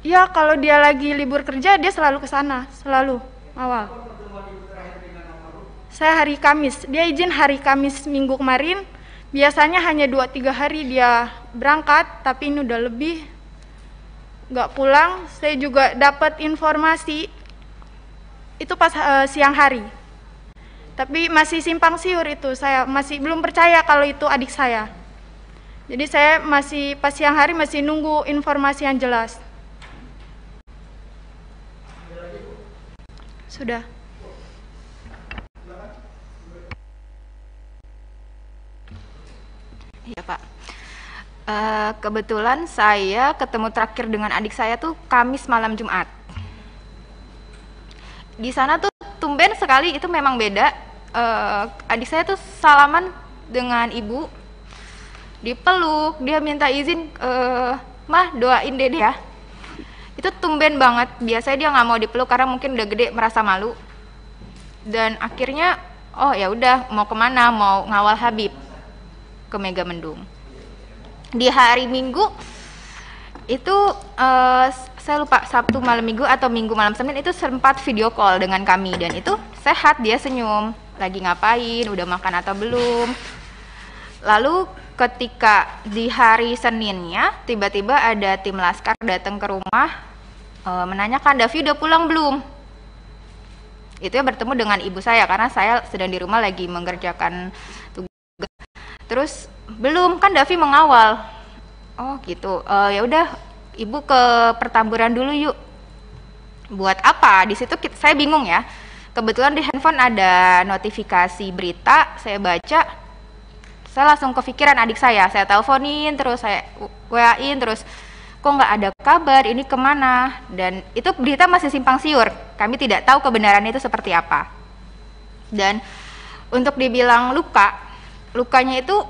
Ya, kalau dia lagi libur kerja, dia selalu ke sana, selalu awal. Saya hari Kamis, dia izin hari Kamis minggu kemarin. Biasanya hanya 2-3 hari dia berangkat, tapi ini udah lebih nggak pulang. Saya juga dapat informasi itu pas siang hari. Tapi masih simpang siur itu, saya masih belum percaya kalau itu adik saya. Jadi saya masih pas siang hari masih nunggu informasi yang jelas. Sudah. Iya Pak. Kebetulan saya ketemu terakhir dengan adik saya tuh Kamis malam Jumat. Di sana tuh tumben sekali, itu memang beda. Adik saya tuh salaman dengan ibu, dipeluk, dia minta izin, mah doain dede ya. Itu tumben banget. Biasanya dia nggak mau dipeluk karena mungkin udah gede merasa malu. Dan akhirnya, oh ya udah, mau kemana? Mau ngawal Habib ke Megamendung. Di hari Minggu itu saya lupa Sabtu malam Minggu atau Minggu malam Senin itu sempat video call dengan kami, dan itu sehat, dia senyum, lagi ngapain, udah makan atau belum. Lalu ketika di hari Seninnya tiba-tiba ada tim laskar datang ke rumah menanyakan, Davi udah pulang belum? Itu ya bertemu dengan ibu saya karena saya sedang di rumah lagi mengerjakan tugas. Terus belum, kan Davi mengawal. Oh gitu. Ya udah, ibu ke pertamburan dulu yuk. Buat apa? Di situ saya bingung ya. Kebetulan di handphone ada notifikasi berita, saya baca. Saya langsung kepikiran adik saya teleponin, terus saya WA-in, terus kok nggak ada kabar, ini kemana? Dan itu berita masih simpang siur, kami tidak tahu kebenarannya itu seperti apa. Dan untuk dibilang lukanya itu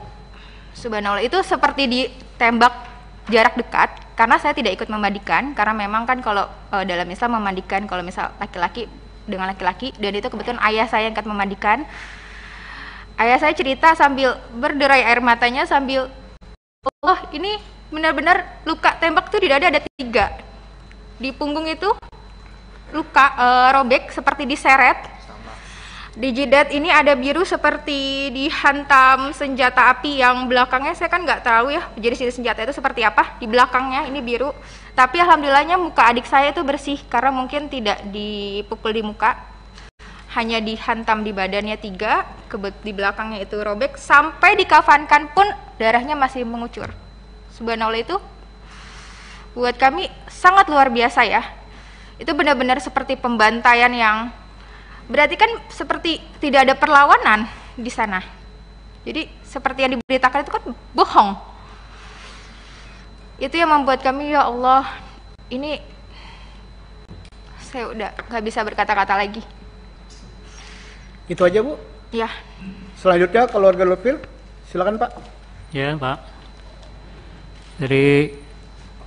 subhanallah itu seperti ditembak jarak dekat, karena saya tidak ikut memandikan, karena memang kan kalau dalam Islam memandikan kalau misal laki-laki dengan laki-laki, dan itu kebetulan ayah saya yang akan memandikan. Ayah saya cerita sambil berderai air matanya, sambil, oh ini benar-benar luka tembak tuh di dada ada 3. Di punggung itu luka robek seperti diseret. Di jidat ini ada biru seperti dihantam senjata api, yang belakangnya saya kan nggak tahu ya jadi senjata itu seperti apa. Di belakangnya ini biru. Tapi alhamdulillahnya muka adik saya itu bersih karena mungkin tidak dipukul di muka, hanya dihantam di badannya 3, di belakangnya itu robek, sampai dikafankan pun darahnya masih mengucur. Subhanallah, itu buat kami sangat luar biasa ya. Itu benar-benar seperti pembantaian yang berarti kan seperti tidak ada perlawanan di sana. Jadi seperti yang diberitakan itu kan bohong. Itu yang membuat kami, ya Allah, ini saya udah nggak bisa berkata-kata lagi. Itu aja Bu? Ya. Selanjutnya keluarga Lutfil, silakan Pak. Ya Pak. Jadi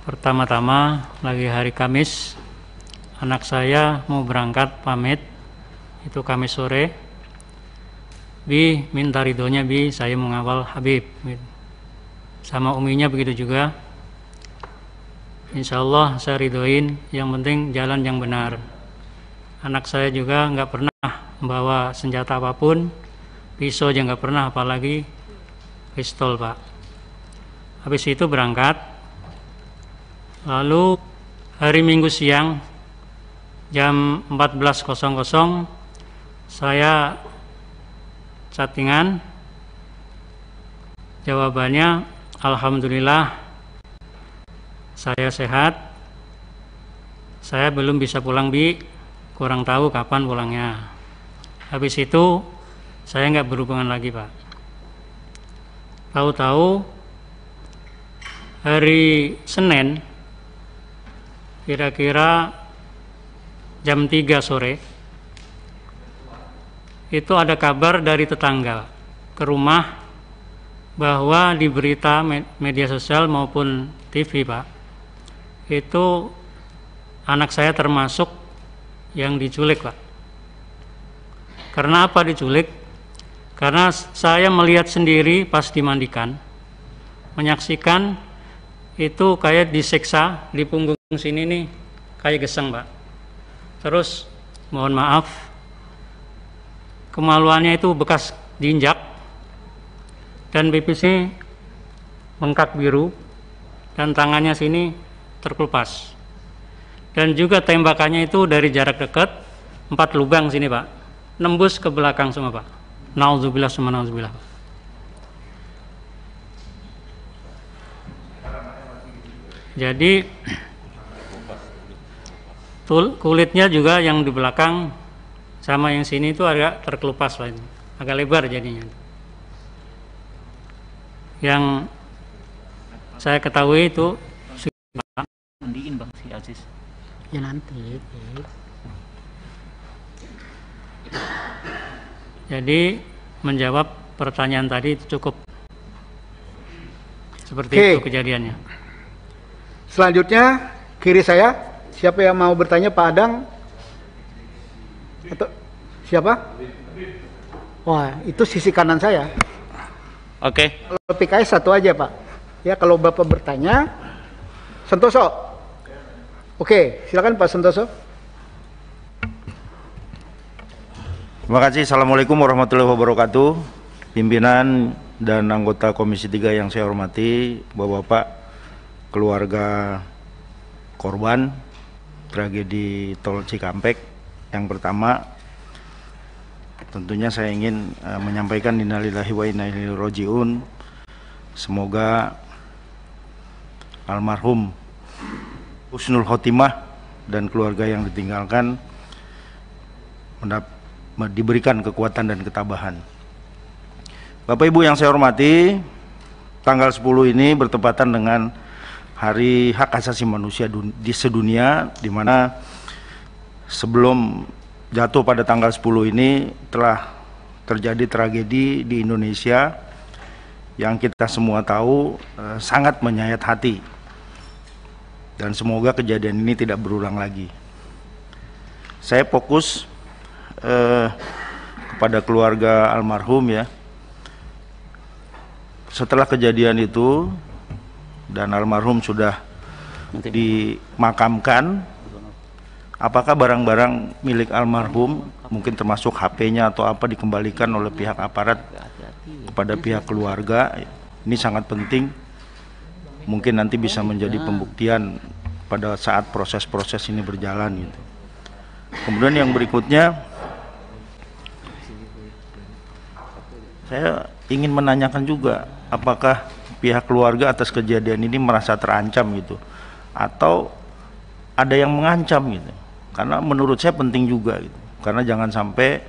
pertama-tama lagi hari Kamis, anak saya mau berangkat pamit, itu Kamis sore. Bi minta ridhonya Bi, saya mengawal Habib. Sama uminya begitu juga. Insya Allah saya ridhoin, yang penting jalan yang benar. Anak saya juga nggak pernah membawa senjata apapun, pisau aja nggak pernah, apalagi pistol Pak. Habis itu berangkat. Lalu hari Minggu siang jam 14.00 saya chattingan, jawabannya alhamdulillah saya sehat, saya belum bisa pulang Bi, kurang tahu kapan pulangnya. Habis itu saya nggak berhubungan lagi Pak. Tahu-tahu hari Senin kira-kira jam 3 sore itu ada kabar dari tetangga ke rumah bahwa di berita media sosial maupun TV Pak, itu anak saya termasuk yang diculik Pak. Karena apa diculik? Karena saya melihat sendiri pas dimandikan, menyaksikan itu kayak disiksa di punggung sini nih kayak geseng, Pak. Terus mohon maaf, kemaluannya itu bekas diinjak dan pipisnya bengkak biru dan tangannya sini terkelupas. Dan juga tembakannya itu dari jarak dekat 4 lubang sini, Pak. Nembus ke belakang semua, Pak. Nauzubillah summa nauzubillah. Jadi kulitnya juga yang di belakang sama yang sini itu agak terkelupas, Pak. Agak lebar jadinya. Yang saya ketahui itu mandiin Bang si Aziz. Ya nanti. Jadi menjawab pertanyaan tadi itu cukup. Seperti Oke. itu kejadiannya. Selanjutnya kiri saya, siapa yang mau bertanya, Pak Adang? Atau siapa? Wah, itu sisi kanan saya. Oke. Kalau PKS satu aja, Pak. Ya, kalau Bapak bertanya, Santoso. Oke, silakan Pak Santoso. Terima kasih. Assalamualaikum warahmatullahi wabarakatuh. Pimpinan dan anggota Komisi 3 yang saya hormati, Bapak-bapak, keluarga korban tragedi Tol Cikampek. Yang pertama, tentunya saya ingin menyampaikan innalillahi wa inna ilaihi rajiun. Semoga almarhum husnul khotimah dan keluarga yang ditinggalkan diberikan kekuatan dan ketabahan. Bapak Ibu yang saya hormati, tanggal 10 ini bertepatan dengan Hari Hak Asasi Manusia di sedunia, di mana sebelum jatuh pada tanggal 10 ini telah terjadi tragedi di Indonesia yang kita semua tahu sangat menyayat hati. Dan semoga kejadian ini tidak berulang lagi. Saya fokus kepada keluarga almarhum ya. Setelah kejadian itu dan almarhum sudah dimakamkan, apakah barang-barang milik almarhum, mungkin termasuk HP-nya atau apa, dikembalikan oleh pihak aparat kepada pihak keluarga? Ini sangat penting. Mungkin nanti bisa menjadi pembuktian pada saat proses-proses ini berjalan gitu. Kemudian yang berikutnya, saya ingin menanyakan juga, apakah pihak keluarga atas kejadian ini merasa terancam gitu, atau ada yang mengancam gitu? Karena menurut saya penting juga gitu. Karena jangan sampai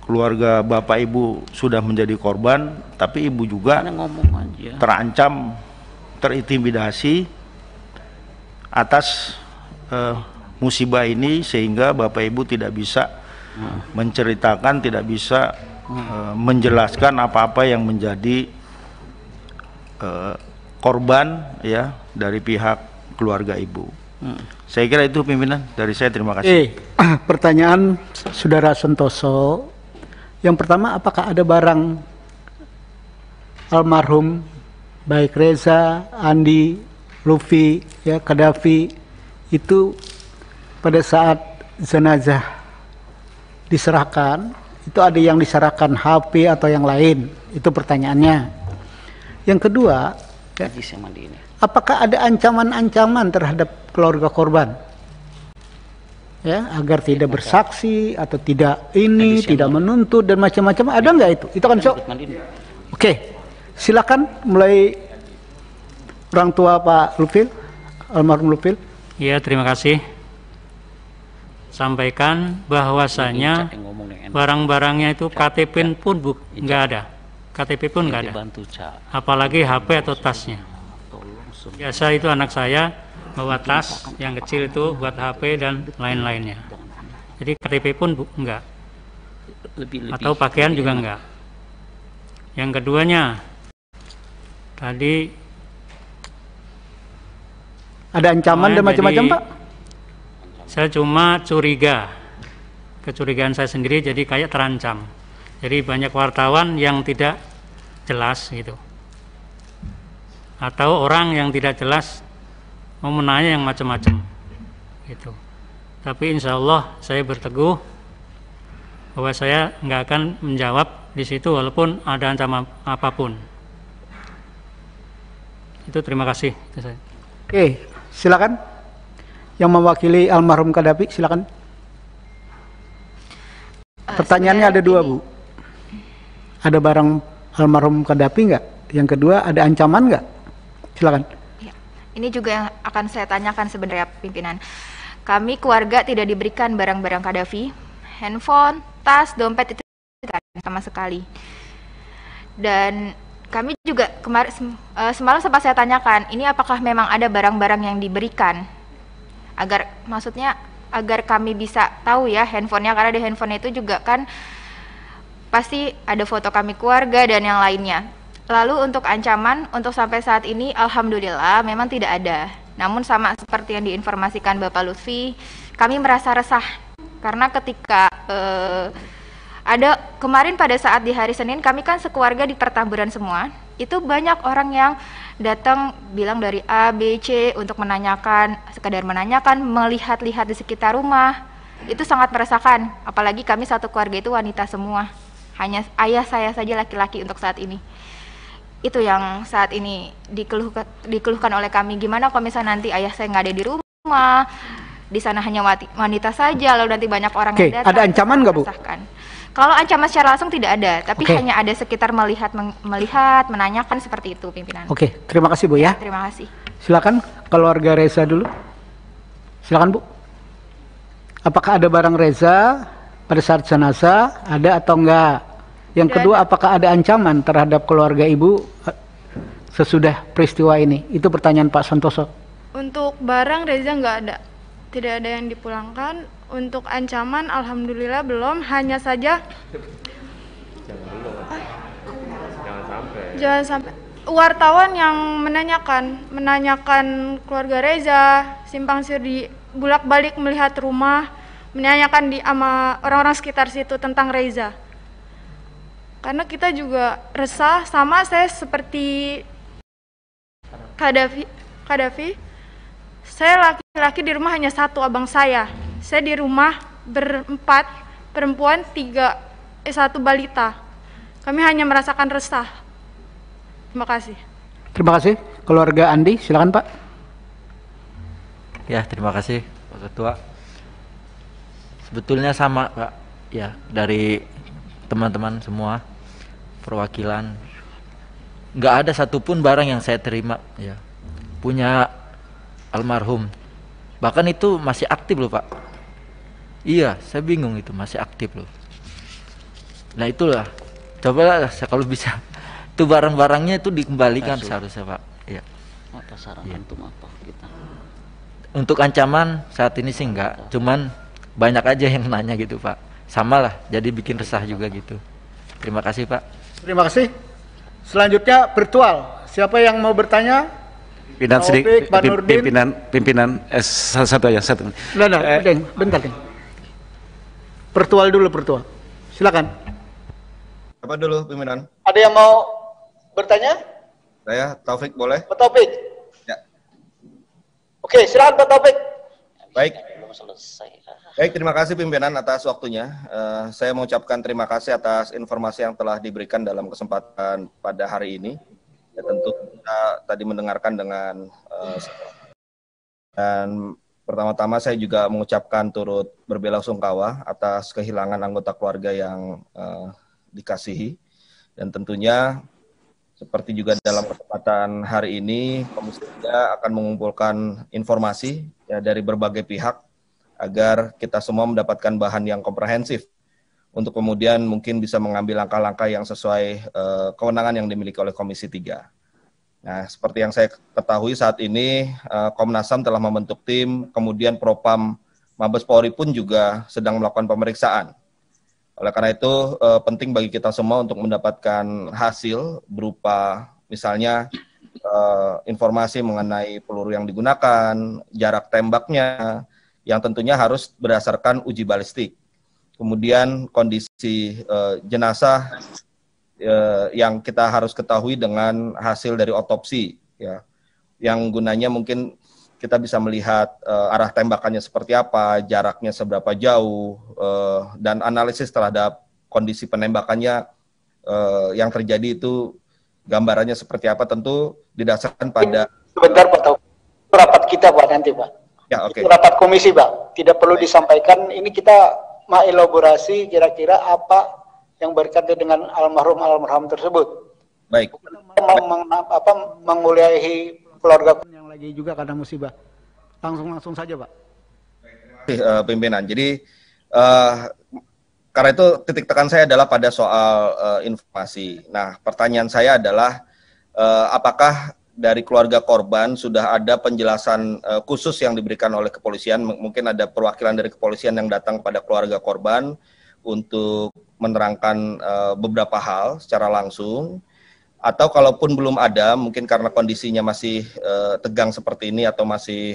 keluarga bapak ibu sudah menjadi korban, tapi ibu juga terancam, terintimidasi atas musibah ini, sehingga bapak ibu tidak bisa menceritakan, tidak bisa menjelaskan apa-apa yang menjadi korban ya dari pihak keluarga ibu. Saya kira itu pimpinan dari saya, terima kasih. Pertanyaan Saudara Santoso. Yang pertama, apakah ada barang almarhum baik Reza, Andi, Lufi, ya, Kadafi itu pada saat jenazah diserahkan, itu ada yang diserahkan HP atau yang lain? Itu pertanyaannya. Yang kedua, ya, apakah ada ancaman-ancaman terhadap keluarga korban? Ya, agar tidak bersaksi atau tidak ini, tidak menuntut dan macam-macam, ada nggak itu? Itu kan sok. Oke, silakan mulai orang tua Pak Lufil, almarhum Lufil. Ya, terima kasih. Sampaikan bahwasanya barang-barangnya itu KTP pun nggak ada, KTP pun nggak ada, apalagi HP atau tasnya. Biasa itu anak saya bawa tas yang kecil itu buat HP dan lain-lainnya. Jadi KTP pun enggak. Atau pakaian juga enggak. Yang keduanya, tadi ada ancaman dan macam-macam, Pak? Saya cuma curiga, kecurigaan saya sendiri, jadi kayak terancam. Jadi banyak wartawan yang tidak jelas gitu, atau orang yang tidak jelas mau menanya yang macam-macam gitu. Tapi insya Allah saya berteguh bahwa saya nggak akan menjawab di situ walaupun ada ancaman apapun. Itu terima kasih. Itu saya. Oke, silakan. Yang mewakili almarhum Qaddafi, silakan. Pertanyaannya ada dua, Bu. Ada barang almarhum Qaddafi nggak? Yang kedua, ada ancaman nggak? Silakan. Ya, ini juga yang akan saya tanyakan sebenarnya pimpinan. Kami keluarga tidak diberikan barang-barang Qaddafi, handphone, tas, dompet itu tidak sama sekali. Dan kami juga kemarin semalam sempat saya tanyakan, ini apakah memang ada barang-barang yang diberikan? Maksudnya agar kami bisa tahu ya handphonenya, karena di handphone itu juga kan pasti ada foto kami keluarga dan yang lainnya. Lalu untuk ancaman, untuk sampai saat ini alhamdulillah memang tidak ada. Namun sama seperti yang diinformasikan Bapak Lutfi, kami merasa resah karena ketika ada kemarin pada saat di hari Senin, kami kan sekeluarga di Pertamburan semua, itu banyak orang yang datang bilang dari A, B, C untuk menanyakan, sekedar menanyakan, melihat-lihat di sekitar rumah. Itu sangat meresahkan, apalagi kami satu keluarga itu wanita semua, hanya ayah saya saja laki-laki untuk saat ini. Itu yang saat ini dikeluhkan oleh kami. Gimana kalau misalnya nanti ayah saya nggak ada di rumah, di sana hanya wanita saja, lalu nanti banyak orang yang datang. Ada ancaman nggak, Bu? Kalau ancaman secara langsung tidak ada, tapi hanya ada sekitar melihat, menanyakan seperti itu, pimpinan. Oke, terima kasih, Bu ya. Terima kasih. Silakan keluarga Reza dulu. Silakan, Bu. Apakah ada barang Reza pada saat jenazah? Ada atau enggak? Yang kedua, apakah ada ancaman terhadap keluarga Ibu sesudah peristiwa ini? Itu pertanyaan Pak Santoso. Untuk barang Reza nggak ada. Tidak ada yang dipulangkan. Untuk ancaman alhamdulillah belum, hanya saja jangan sampai wartawan yang menanyakan keluarga Reza, simpang siur di bolak-balik melihat rumah, menanyakan sama orang-orang sekitar situ tentang Reza. Karena kita juga resah, sama saya seperti Qaddafi. Saya laki-laki di rumah hanya satu, abang saya. Saya di rumah berempat, perempuan satu balita. Kami hanya merasakan resah. Terima kasih. Terima kasih. Keluarga Andi, silakan Pak. Ya, terima kasih Pak Ketua. Sebetulnya sama Pak, ya, dari teman-teman semua perwakilan, nggak ada satupun barang yang saya terima ya punya almarhum, bahkan itu masih aktif loh Pak. Iya, saya bingung, itu masih aktif loh. Nah itulah, cobalah kalau bisa itu barang-barangnya itu dikembalikan seharusnya Pak. Iya. Untuk ancaman saat ini sih enggak, cuman banyak aja yang nanya gitu Pak. Sama lah, jadi bikin resah juga gitu. Terima kasih Pak. Terima kasih. Selanjutnya virtual. Siapa yang mau bertanya? Pimpinan satu aja satu. Bentar. Virtual dulu, virtual. Silakan. Apa dulu pimpinan? Ada yang mau bertanya? Saya Taufik, boleh? Pak Taufik. Ya. Oke, silakan Pak Taufik. Baik. Baik, terima kasih pimpinan atas waktunya. Saya mengucapkan terima kasih atas informasi yang telah diberikan dalam kesempatan pada hari ini. Ya, tentu kita tadi mendengarkan dengan dan pertama-tama saya juga mengucapkan turut berbelasungkawa atas kehilangan anggota keluarga yang dikasihi, dan tentunya seperti juga dalam kesempatan hari ini Komisi 3 akan mengumpulkan informasi ya dari berbagai pihak agar kita semua mendapatkan bahan yang komprehensif untuk kemudian mungkin bisa mengambil langkah-langkah yang sesuai kewenangan yang dimiliki oleh Komisi 3. Nah, seperti yang saya ketahui saat ini Komnas HAM telah membentuk tim, kemudian Propam Mabes Polri pun juga sedang melakukan pemeriksaan. Oleh karena itu penting bagi kita semua untuk mendapatkan hasil berupa misalnya informasi mengenai peluru yang digunakan, jarak tembaknya, yang tentunya harus berdasarkan uji balistik. Kemudian kondisi jenazah yang kita harus ketahui dengan hasil dari otopsi, ya, yang gunanya mungkin kita bisa melihat arah tembakannya seperti apa, jaraknya seberapa jauh, dan analisis terhadap kondisi penembakannya yang terjadi itu gambarannya seperti apa, tentu didasarkan pada... Sebentar Pak Taufik, rapat kita Pak nanti Pak. Ya, oke. Rapat komisi Pak, tidak perlu disampaikan, ini kita mengelaborasi kira-kira apa yang berkaitan dengan almarhum tersebut. Baik. Menguliahi keluarga yang lagi juga karena musibah. Langsung saja Pak. Pimpinan. Jadi karena itu titik tekan saya adalah pada soal informasi. Nah, pertanyaan saya adalah apakah dari keluarga korban sudah ada penjelasan khusus yang diberikan oleh kepolisian? Mungkin ada perwakilan dari kepolisian yang datang kepada keluarga korban untuk menerangkan beberapa hal secara langsung, atau kalaupun belum ada, mungkin karena kondisinya masih tegang seperti ini atau masih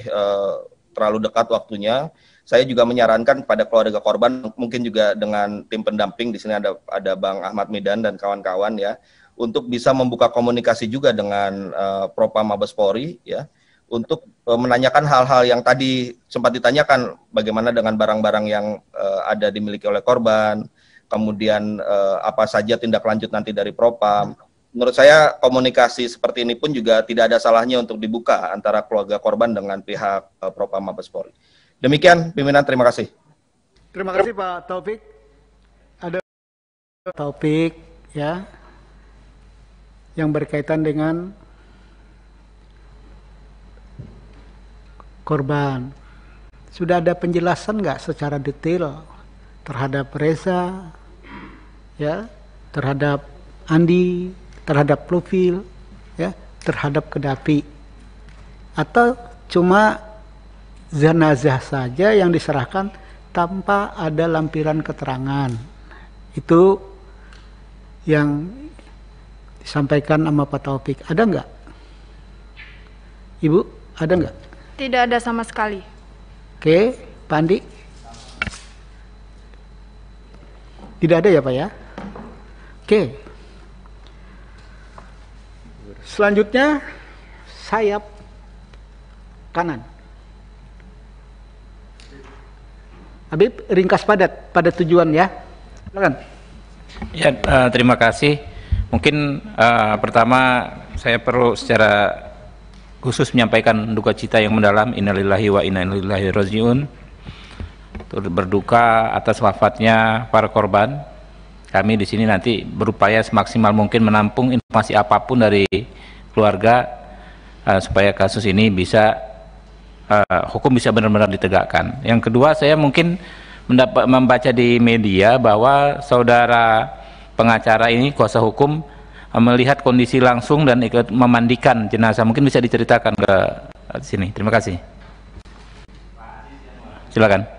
terlalu dekat waktunya, saya juga menyarankan pada keluarga korban, mungkin juga dengan tim pendamping, di sini ada Bang Ahmad Midan dan kawan-kawan ya, untuk bisa membuka komunikasi juga dengan Propam Mabes Polri ya, untuk menanyakan hal-hal yang tadi sempat ditanyakan, bagaimana dengan barang-barang yang ada dimiliki oleh korban, kemudian apa saja tindak lanjut nanti dari Propam. Menurut saya komunikasi seperti ini pun juga tidak ada salahnya untuk dibuka antara keluarga korban dengan pihak Propam Mabes Polri. Demikian pimpinan, terima kasih. Terima kasih Pak Taufik. Ada Taufik ya, yang berkaitan dengan korban. Sudah ada penjelasan nggak secara detail terhadap Reza, ya, terhadap Andi, terhadap Profil, ya, terhadap Kedapi, atau cuma jenazah saja yang diserahkan tanpa ada lampiran keterangan? Itu yang disampaikan sama Pak Taufik. Ada nggak? Ibu, ada nggak? Tidak ada sama sekali. Oke, Pak Andi? Tidak ada ya Pak ya? Oke. Selanjutnya, sayap kanan. Habib, ringkas padat pada tujuan ya. Silakan. Ya, terima kasih. Mungkin pertama saya perlu secara khusus menyampaikan duka cita yang mendalam, innalillahi wa inna ilaihi rajiun, turut berduka atas wafatnya para korban. Kami di sini nanti berupaya semaksimal mungkin menampung informasi apapun dari keluarga supaya kasus ini bisa hukum bisa benar-benar ditegakkan. Yang kedua, saya mungkin membaca di media bahwa saudara pengacara ini, kuasa hukum, melihat kondisi langsung dan ikut memandikan jenazah. Mungkin bisa diceritakan ke sini. Terima kasih. Silakan.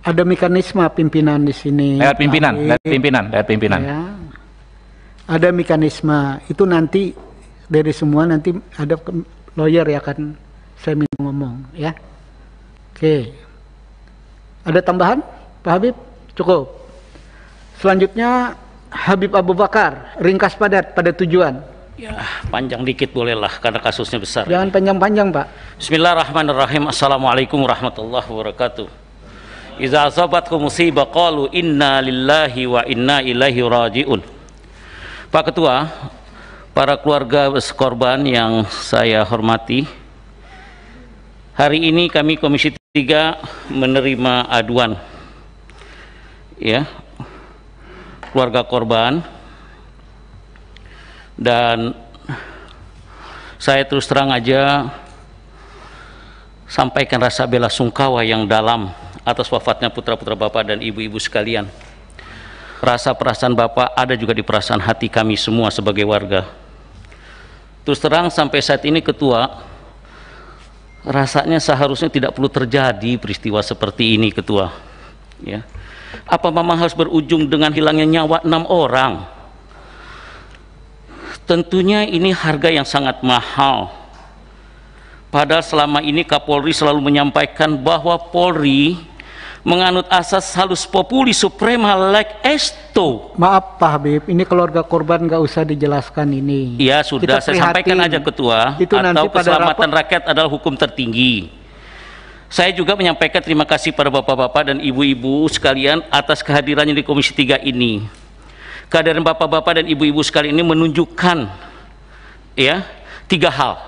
Ada mekanisme pimpinan di sini. Pimpinan. Ya. Ada mekanisme. Itu nanti dari semua nanti ada lawyer ya akan saya minta ngomong ya. Oke. Ada tambahan, Pak Habib? Cukup. Selanjutnya Habib Abu Bakar, ringkas padat pada tujuan. Ya, panjang dikit bolehlah karena kasusnya besar. Jangan panjang-panjang, Pak. Bismillahirrahmanirrahim. Assalamualaikum warahmatullahi wabarakatuh. Iza asabatkum musibah qalu inna lillahi wa inna ilaihi rajiun. Pak Ketua, para keluarga korban yang saya hormati, hari ini kami Komisi 3 menerima aduan ya keluarga korban, dan saya terus terang aja sampaikan rasa bela sungkawa yang dalam atas wafatnya putra-putra Bapak dan ibu-ibu sekalian. Rasa perasaan Bapak ada juga di perasaan hati kami semua sebagai warga. Terus terang sampai saat ini Ketua, rasanya seharusnya tidak perlu terjadi peristiwa seperti ini Ketua ya. Apa memang harus berujung dengan hilangnya nyawa 6 orang? Tentunya ini harga yang sangat mahal. Padahal selama ini Kapolri selalu menyampaikan bahwa Polri menganut asas salus populi suprema leg esto. Maaf Pak Habib, ini keluarga korban nggak usah dijelaskan ini. Ya sudah, saya sampaikan aja Ketua, itu atau pada keselamatan rakyat adalah hukum tertinggi. Saya juga menyampaikan terima kasih pada bapak-bapak dan ibu-ibu sekalian atas kehadirannya di Komisi 3 ini. Kehadiran bapak-bapak dan ibu-ibu sekalian ini menunjukkan ya 3 hal.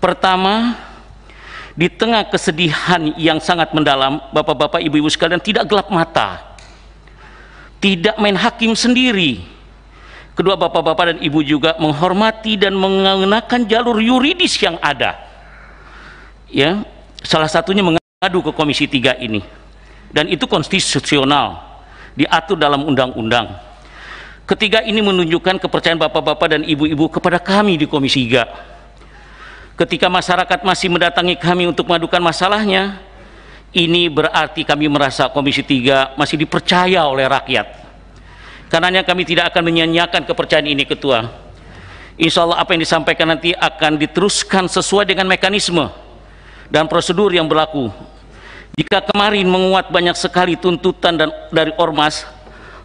Pertama, di tengah kesedihan yang sangat mendalam, bapak-bapak, ibu-ibu sekalian tidak gelap mata, tidak main hakim sendiri. Kedua, bapak-bapak dan ibu juga menghormati dan menggunakan jalur yuridis yang ada. Ya, salah satunya mengadu ke Komisi 3 ini. Dan itu konstitusional, diatur dalam undang-undang. Ketiga, ini menunjukkan kepercayaan bapak-bapak dan ibu-ibu kepada kami di Komisi 3. Ketika masyarakat masih mendatangi kami untuk mengadukan masalahnya, ini berarti kami merasa Komisi 3 masih dipercaya oleh rakyat. Karenanya kami tidak akan menyia-nyiakan kepercayaan ini, Ketua. Insya Allah apa yang disampaikan nanti akan diteruskan sesuai dengan mekanisme dan prosedur yang berlaku. Jika kemarin menguat banyak sekali tuntutan dari ormas,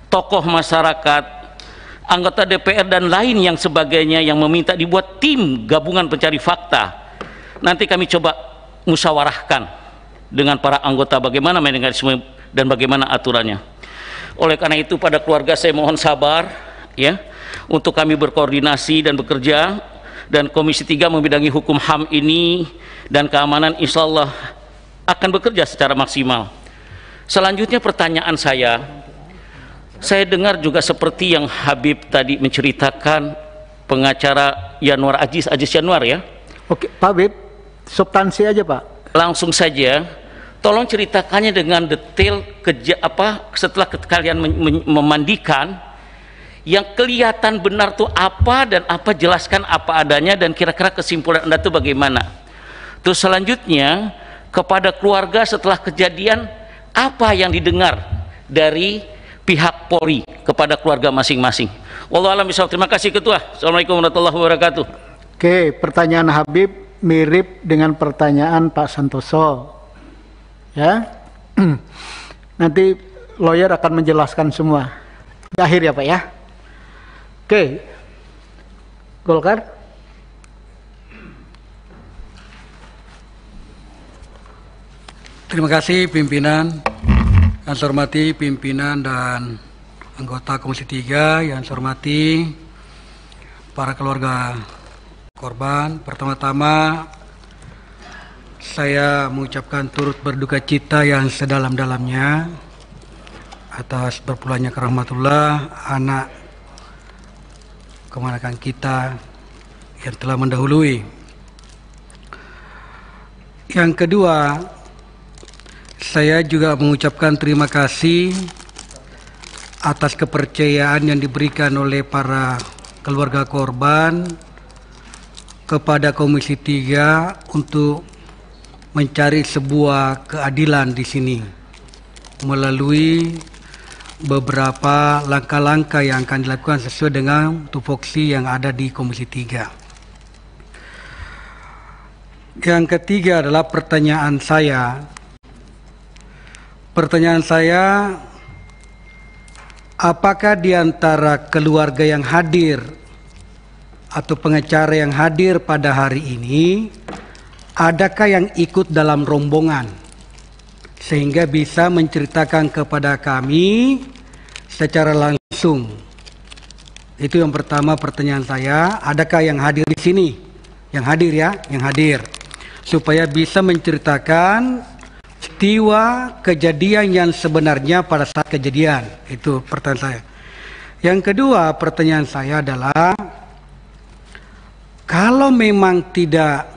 tokoh masyarakat, anggota DPR dan lain yang sebagainya yang meminta dibuat tim gabungan pencari fakta, nanti kami coba musyawarahkan dengan para anggota bagaimana mekanisme dan bagaimana aturannya. Oleh karena itu pada keluarga saya mohon sabar ya untuk kami berkoordinasi dan bekerja, dan Komisi 3 membidangi hukum HAM ini dan keamanan insya Allah akan bekerja secara maksimal. Selanjutnya pertanyaan saya dengar juga seperti yang Habib tadi menceritakan, pengacara Yanuar Aziz Yanuar ya. Oke Pak Habib, substansi aja Pak. Langsung saja, tolong ceritakannya dengan detail setelah kalian memandikan, yang kelihatan benar tuh apa dan apa, jelaskan apa adanya dan kira-kira kesimpulan Anda tuh bagaimana. Terus selanjutnya kepada keluarga setelah kejadian, apa yang didengar dari pihak Polri kepada keluarga masing-masing. Wallahu a'lam bishawab. Terima kasih Ketua. Assalamualaikum warahmatullahi wabarakatuh. Oke, pertanyaan Habib mirip dengan pertanyaan Pak Santoso. Ya. Nanti lawyer akan menjelaskan semua. Di akhir ya Pak ya. Oke. Golkar. Terima kasih pimpinan. Yang saya hormati pimpinan dan anggota Komisi 3, yang saya hormati para keluarga korban. Pertama-tama saya mengucapkan turut berduka cita yang sedalam-dalamnya atas berpulangnya ke rahmatullah anak keponakan kita yang telah mendahului. Yang kedua, saya juga mengucapkan terima kasih atas kepercayaan yang diberikan oleh para keluarga korban kepada Komisi 3 untuk mencari sebuah keadilan di sini melalui beberapa langkah-langkah yang akan dilakukan sesuai dengan tupoksi yang ada di Komisi 3. Yang ketiga adalah pertanyaan saya. Apakah di antara keluarga yang hadir atau pengacara yang hadir pada hari ini, adakah yang ikut dalam rombongan sehingga bisa menceritakan kepada kami secara langsung? Itu yang pertama pertanyaan saya. Adakah yang hadir di sini? Yang hadir ya, yang hadir, supaya bisa menceritakan peristiwa kejadian yang sebenarnya pada saat kejadian. Itu pertanyaan saya. Yang kedua pertanyaan saya adalah, kalau memang tidak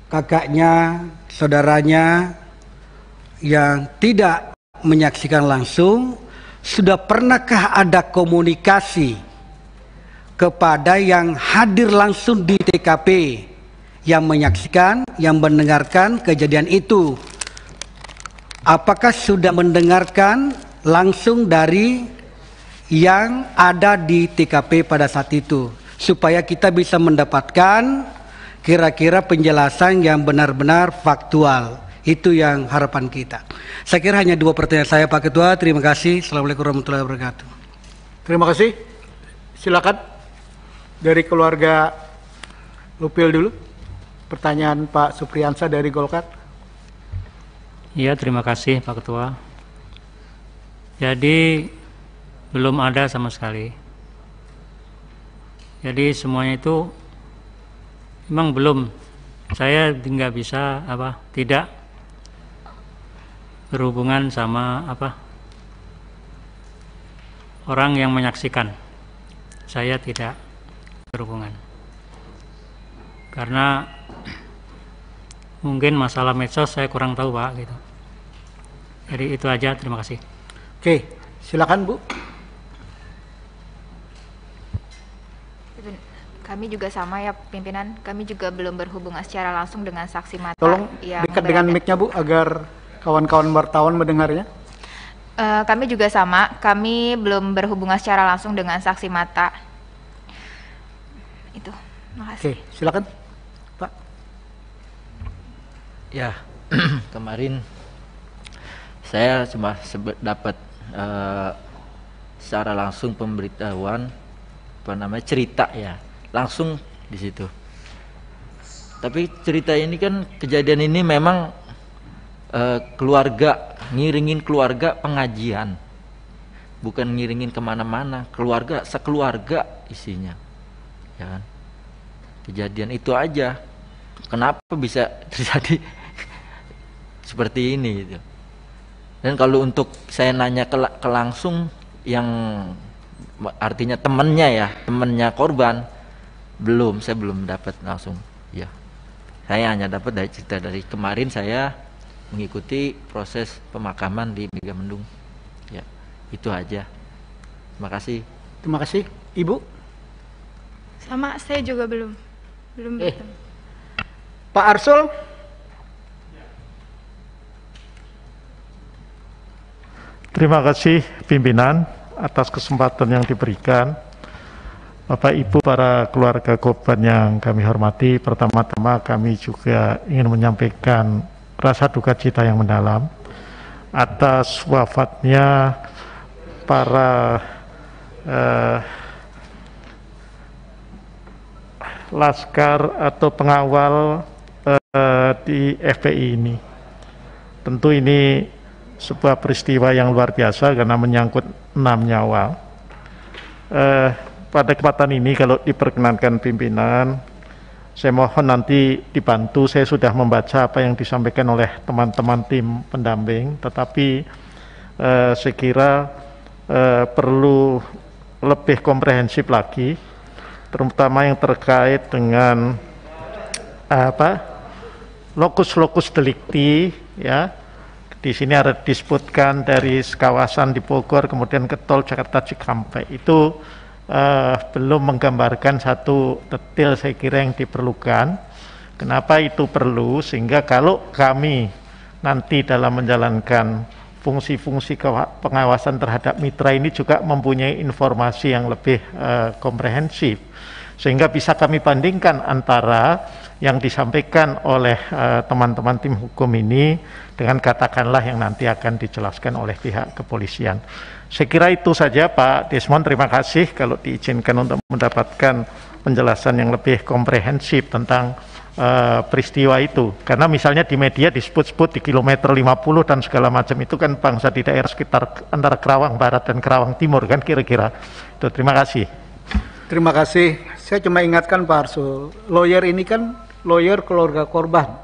kakaknya, saudaranya yang tidak menyaksikan langsung, sudah pernahkah ada komunikasi kepada yang hadir langsung di TKP, yang menyaksikan, yang mendengarkan kejadian itu? Apakah sudah mendengarkan langsung dari yang ada di TKP pada saat itu, supaya kita bisa mendapatkan kira-kira penjelasan yang benar-benar faktual. Itu yang harapan kita. Saya kira hanya 2 pertanyaan saya, Pak Ketua. Terima kasih. Assalamualaikum warahmatullahi wabarakatuh. Terima kasih. Silakan dari keluarga Lupil dulu. Pertanyaan Pak Supriyansa dari Golkar. Iya, terima kasih Pak Ketua. Jadi belum ada sama sekali. Jadi semuanya itu memang belum. Saya nggak bisa tidak berhubungan sama orang yang menyaksikan. Saya tidak berhubungan karena mungkin masalah medsos saya kurang tahu Pak gitu. Jadi itu aja, terima kasih. Oke, silakan Bu. Kami juga sama ya pimpinan, kami juga belum berhubungan secara langsung dengan saksi mata. Tolong yang dekat dengan mic-nya Bu agar kawan-kawan wartawan mendengarnya. Kami juga sama, kami belum berhubungan secara langsung dengan saksi mata. Itu, makasih. Oke, silakan Pak. Ya, kemarin saya cuma dapat secara langsung pemberitahuan cerita ya, langsung di situ. Tapi cerita ini kan, kejadian ini memang keluarga, ngiringin keluarga pengajian, bukan ngiringin kemana-mana, keluarga, sekeluarga isinya, ya kan. Kejadian itu aja, kenapa bisa terjadi seperti ini gitu. Dan kalau untuk saya nanya ke langsung, yang artinya temennya korban, saya belum dapat langsung ya. Saya hanya dapat dari cerita dari kemarin saya mengikuti proses pemakaman di Megamendung ya, itu aja. Terima kasih. Terima kasih. Ibu? Sama, saya juga belum bertemu. Pak Arsul? Terima kasih pimpinan atas kesempatan yang diberikan. Bapak Ibu, para keluarga korban yang kami hormati, pertama-tama kami juga ingin menyampaikan rasa duka cita yang mendalam atas wafatnya para laskar atau pengawal di FPI ini. Tentu ini sebuah peristiwa yang luar biasa karena menyangkut 6 nyawa. Pada kesempatan ini kalau diperkenankan pimpinan, saya mohon nanti dibantu. Saya sudah membaca apa yang disampaikan oleh teman-teman tim pendamping, tetapi saya kira perlu lebih komprehensif lagi, terutama yang terkait dengan lokus delikti ya. Di sini ada disebutkan dari kawasan di Bogor kemudian ke tol Jakarta Cikampek, itu belum menggambarkan satu detail saya kira yang diperlukan. Kenapa itu perlu? Sehingga kalau kami nanti dalam menjalankan fungsi-fungsi pengawasan terhadap mitra ini juga mempunyai informasi yang lebih komprehensif, sehingga bisa kami bandingkan antara yang disampaikan oleh teman-teman tim hukum ini dengan katakanlah yang nanti akan dijelaskan oleh pihak kepolisian. Saya kira itu saja Pak Desmond, terima kasih kalau diizinkan untuk mendapatkan penjelasan yang lebih komprehensif tentang peristiwa itu. Karena misalnya di media disebut-sebut di kilometer 50 dan segala macam itu kan bangsa di daerah sekitar antara Kerawang Barat dan Kerawang Timur kan kira-kira. Itu, terima kasih. Terima kasih. Saya cuma ingatkan Pak Arsul, lawyer ini kan lawyer keluarga korban.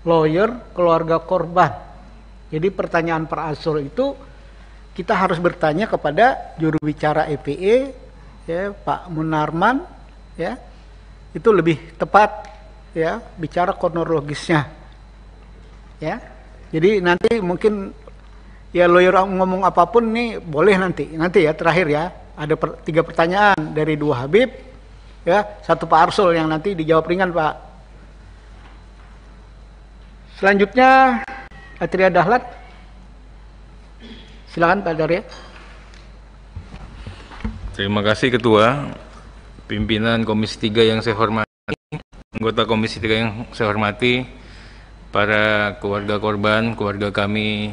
Lawyer keluarga korban. Jadi pertanyaan Pak Arsul itu kita harus bertanya kepada juru bicara EPE ya, Pak Munarman ya. Itu lebih tepat ya bicara kronologisnya. Ya. Jadi nanti mungkin ya lawyer ngomong apapun nih boleh nanti ya terakhir ya. Ada 3 pertanyaan dari 2 Habib ya, 1 Pak Arsul yang nanti dijawab ringan Pak. Selanjutnya Atria Dahlan. Silakan Pak Darya. Terima kasih Ketua. pimpinan Komisi 3 yang saya hormati, anggota Komisi 3 yang saya hormati, para keluarga korban, keluarga kami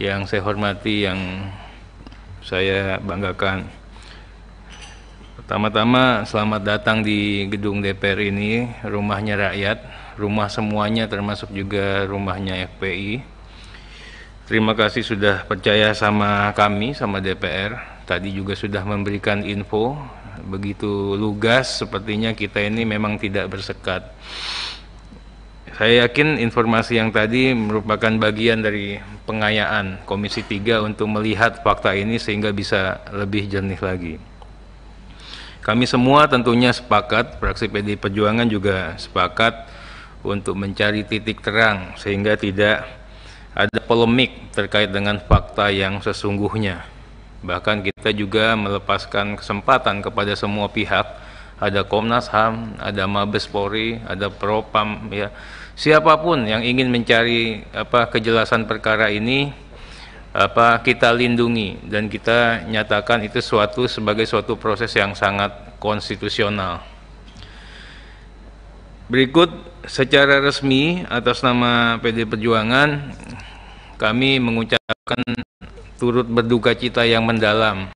yang saya hormati, yang saya banggakan. Pertama-tama, selamat datang di gedung DPR ini, rumahnya rakyat, rumah semuanya termasuk juga rumahnya FPI. Terima kasih sudah percaya sama kami, sama DPR. Tadi juga sudah memberikan info, begitu lugas, sepertinya kita ini memang tidak bersekat. Saya yakin informasi yang tadi merupakan bagian dari pengayaan Komisi 3 untuk melihat fakta ini sehingga bisa lebih jernih lagi. Kami semua tentunya sepakat, fraksi PD Perjuangan juga sepakat untuk mencari titik terang sehingga tidak ada polemik terkait dengan fakta yang sesungguhnya. Bahkan kita juga melepaskan kesempatan kepada semua pihak, ada Komnas HAM, ada Mabes Polri, ada Propam, ya, siapapun yang ingin mencari kejelasan perkara ini, kita lindungi dan kita nyatakan itu sebagai suatu proses yang sangat konstitusional. Berikut secara resmi atas nama PD Perjuangan kami mengucapkan turut berduka cita yang mendalam,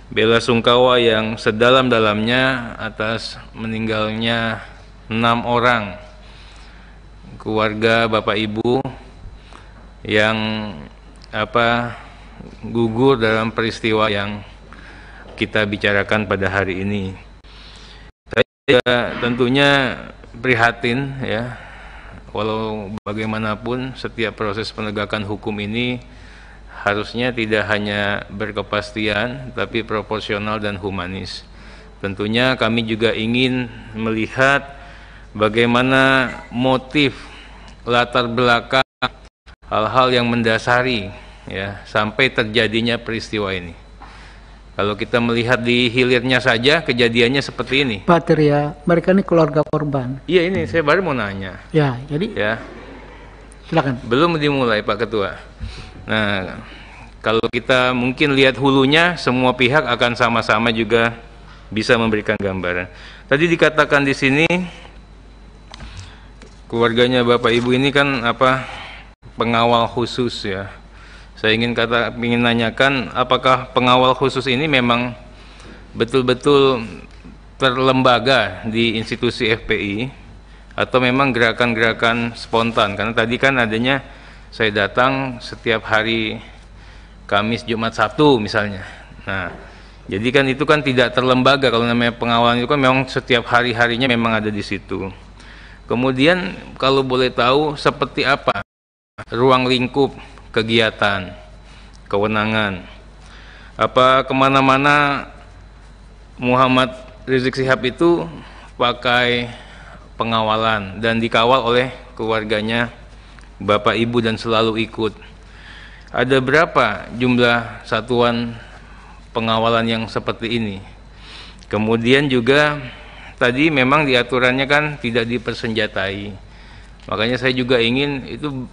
bela sungkawa yang sedalam-dalamnya atas meninggalnya 6 orang keluarga Bapak Ibu yang gugur dalam peristiwa yang kita bicarakan pada hari ini. Saya tentunya prihatin, ya, walau bagaimanapun setiap proses penegakan hukum ini harusnya tidak hanya berkepastian tapi proporsional dan humanis. Tentunya kami juga ingin melihat bagaimana motif, latar belakang, hal-hal yang mendasari, ya, sampai terjadinya peristiwa ini. Kalau kita melihat di hilirnya saja kejadiannya seperti ini. Pak Tirya, mereka ini keluarga korban. Iya, ini saya baru mau nanya. Ya, jadi ya. Silakan. Belum dimulai Pak Ketua. Nah, kalau kita mungkin lihat hulunya, semua pihak akan sama-sama juga bisa memberikan gambaran. Tadi dikatakan di sini keluarganya Bapak Ibu ini kan pengawal khusus, ya. Saya ingin nanyakan, apakah pengawal khusus ini memang betul-betul terlembaga di institusi FPI atau memang gerakan-gerakan spontan? Karena tadi kan adanya saya datang setiap hari Kamis, Jumat, Sabtu misalnya. Nah, jadi kan itu kan tidak terlembaga. Kalau namanya pengawalan itu kan memang setiap hari-harinya memang ada di situ. Kemudian kalau boleh tahu seperti apa ruang lingkup kegiatan, kewenangan, apa kemana-mana Muhammad Rizik Syihab itu pakai pengawalan dan dikawal oleh keluarganya Bapak Ibu dan selalu ikut. Ada berapa jumlah satuan pengawalan yang seperti ini? Kemudian juga tadi memang di aturannya kan tidak dipersenjatai. Makanya saya juga ingin itu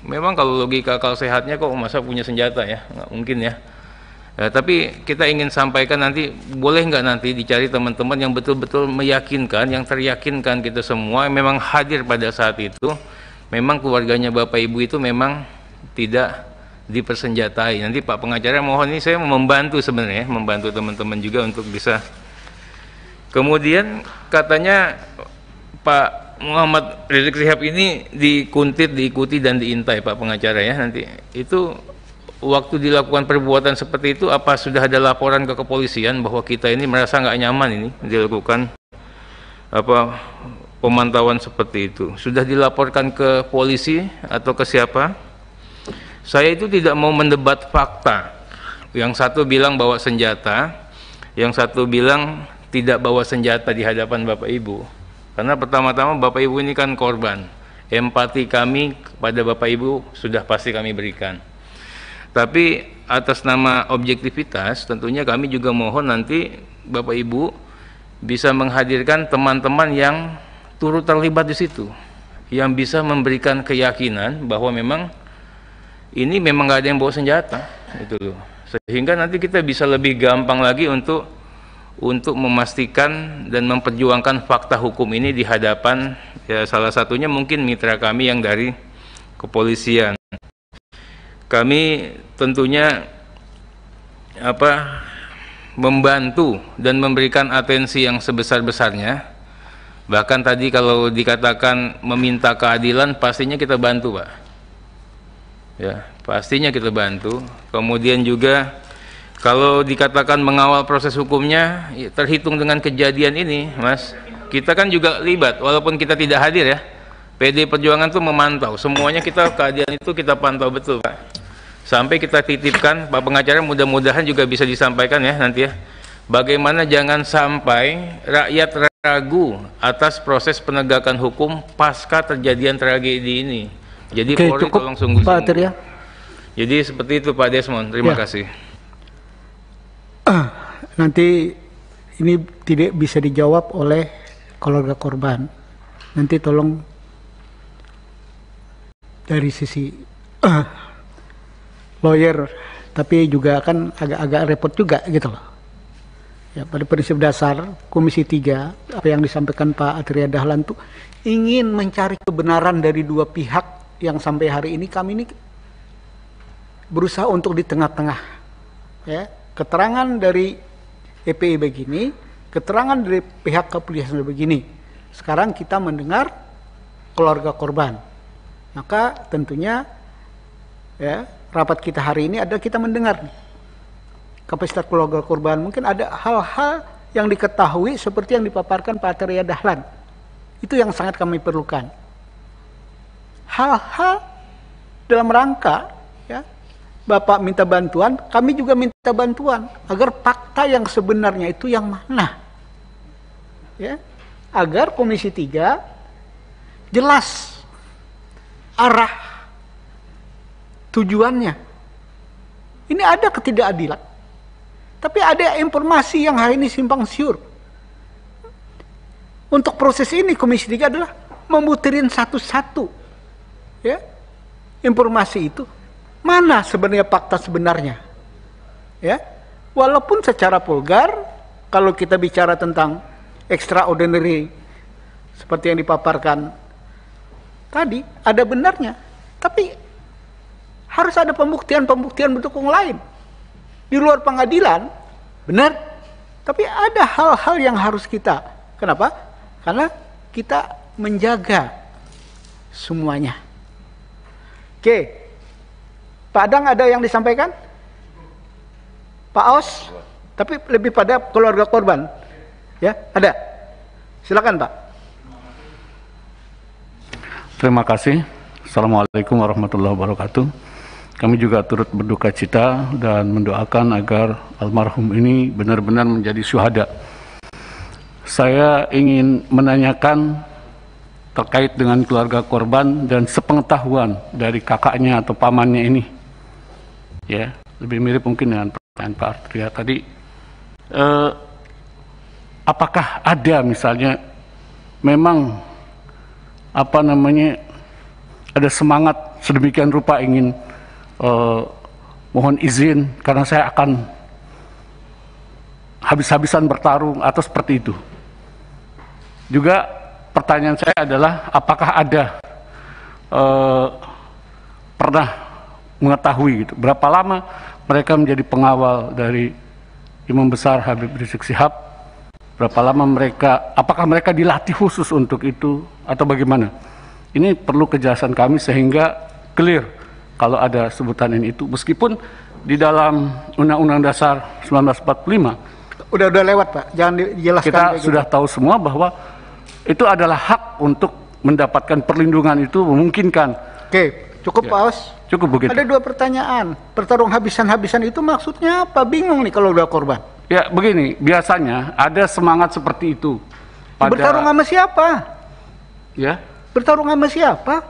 memang kalau logika akal sehatnya kok masa punya senjata, ya, nggak mungkin, ya. Tapi kita ingin sampaikan nanti, boleh nggak nanti dicari teman-teman yang betul-betul meyakinkan, yang teryakinkan kita semua memang hadir pada saat itu, memang keluarganya Bapak Ibu itu memang tidak dipersenjatai. Nanti Pak pengacara mohon, ini saya membantu sebenarnya, membantu teman-teman juga untuk bisa. Kemudian katanya Pak Muhammad Rizik Syihab ini dikuntit, diikuti dan diintai Pak pengacara, ya. Nanti itu waktu dilakukan perbuatan seperti itu, apa sudah ada laporan ke kepolisian bahwa kita ini merasa nggak nyaman ini dilakukan pemantauan seperti itu? Sudah dilaporkan ke polisi atau ke siapa? Saya itu tidak mau mendebat fakta. Yang satu bilang bawa senjata, yang satu bilang tidak bawa senjata di hadapan Bapak Ibu. Karena pertama-tama Bapak Ibu ini kan korban. Empati kami kepada Bapak Ibu sudah pasti kami berikan. Tapi atas nama objektivitas tentunya kami juga mohon nanti Bapak Ibu bisa menghadirkan teman-teman yang turut terlibat di situ, yang bisa memberikan keyakinan bahwa memang ini memang nggak ada yang bawa senjata, itu loh. Sehingga nanti kita bisa lebih gampang lagi untuk untuk memastikan dan memperjuangkan fakta hukum ini di hadapan, ya, salah satunya mungkin mitra kami yang dari kepolisian. Kami tentunya membantu dan memberikan atensi yang sebesar-besarnya. Bahkan tadi kalau dikatakan meminta keadilan, pastinya kita bantu, Pak. Ya, pastinya kita bantu. Kemudian juga kalau dikatakan mengawal proses hukumnya, ya, terhitung dengan kejadian ini, Mas, kita kan juga libat, walaupun kita tidak hadir ya. PD Perjuangan tuh memantau, semuanya keadilan itu kita pantau betul, Pak. Sampai kita titipkan, Pak Pengacara, mudah-mudahan juga bisa disampaikan ya nanti ya. Bagaimana jangan sampai rakyat ragu atas proses penegakan hukum pasca terjadian tragedi ini. Jadi Polri tolong sungguh-sungguh. Ya. Jadi seperti itu Pak Desmond, terima kasih. Nanti ini tidak bisa dijawab oleh keluarga korban. Nanti tolong dari sisi lawyer, tapi juga kan agak-agak repot juga gitu loh. Ya, pada prinsip dasar Komisi 3 apa yang disampaikan Pak Atria Dahlan itu ingin mencari kebenaran dari dua pihak yang sampai hari ini kami ini berusaha untuk di tengah-tengah. Ya. Keterangan dari EPI begini, keterangan dari pihak kepolisian begini. Sekarang kita mendengar keluarga korban. Maka tentunya ya, rapat kita hari ini adalah kita mendengar kapasitas keluarga korban. Mungkin ada hal-hal yang diketahui seperti yang dipaparkan Pak Atria Dahlan. Itu yang sangat kami perlukan. Hal-hal dalam rangka ya, Bapak minta bantuan, kami juga minta bantuan agar fakta yang sebenarnya itu yang mana, ya, agar Komisi 3 jelas arah tujuannya. Ini ada ketidakadilan, tapi ada informasi yang hari ini simpang siur. Untuk proses ini Komisi 3 adalah membutirin satu-satu, ya, informasi itu. Mana sebenarnya fakta sebenarnya? Ya, walaupun secara vulgar, kalau kita bicara tentang extraordinary seperti yang dipaparkan tadi, ada benarnya. Tapi harus ada pembuktian-pembuktian mendukung lain. Di luar pengadilan, benar. Tapi ada hal-hal yang harus kita. Kenapa? Karena kita menjaga semuanya. Oke. Pak Adang ada yang disampaikan? Pak Aus? Tapi lebih pada keluarga korban. Ya, ada. Silakan, Pak. Terima kasih. Assalamualaikum warahmatullahi wabarakatuh. Kami juga turut berduka cita dan mendoakan agar almarhum ini benar-benar menjadi syuhada. Saya ingin menanyakan terkait dengan keluarga korban dan sepengetahuan dari kakaknya atau pamannya ini. Ya, lebih mirip mungkin dengan pertanyaan Pak Atria tadi. Apakah ada misalnya memang ada semangat sedemikian rupa ingin mohon izin karena saya akan habis-habisan bertarung atau seperti itu. Juga pertanyaan saya adalah apakah ada pernah mengetahui gitu berapa lama mereka menjadi pengawal dari Imam Besar Habib Rizik Syihab, berapa lama apakah mereka dilatih khusus untuk itu atau bagaimana? Ini perlu kejelasan kami sehingga clear kalau ada sebutan ini itu, meskipun di dalam Undang-Undang Dasar 1945 udah lewat, Pak, jangan dijelaskan. Kita sudah tahu semua bahwa itu adalah hak untuk mendapatkan perlindungan, itu memungkinkan. Oke, cukup ya. Pak Aus. Cukup begitu. Ada dua pertanyaan. Pertarung habisan-habisan itu maksudnya apa? Bingung nih kalau udah korban. Ya begini, biasanya ada semangat seperti itu. Bertarung sama siapa? Ya. Bertarung sama siapa?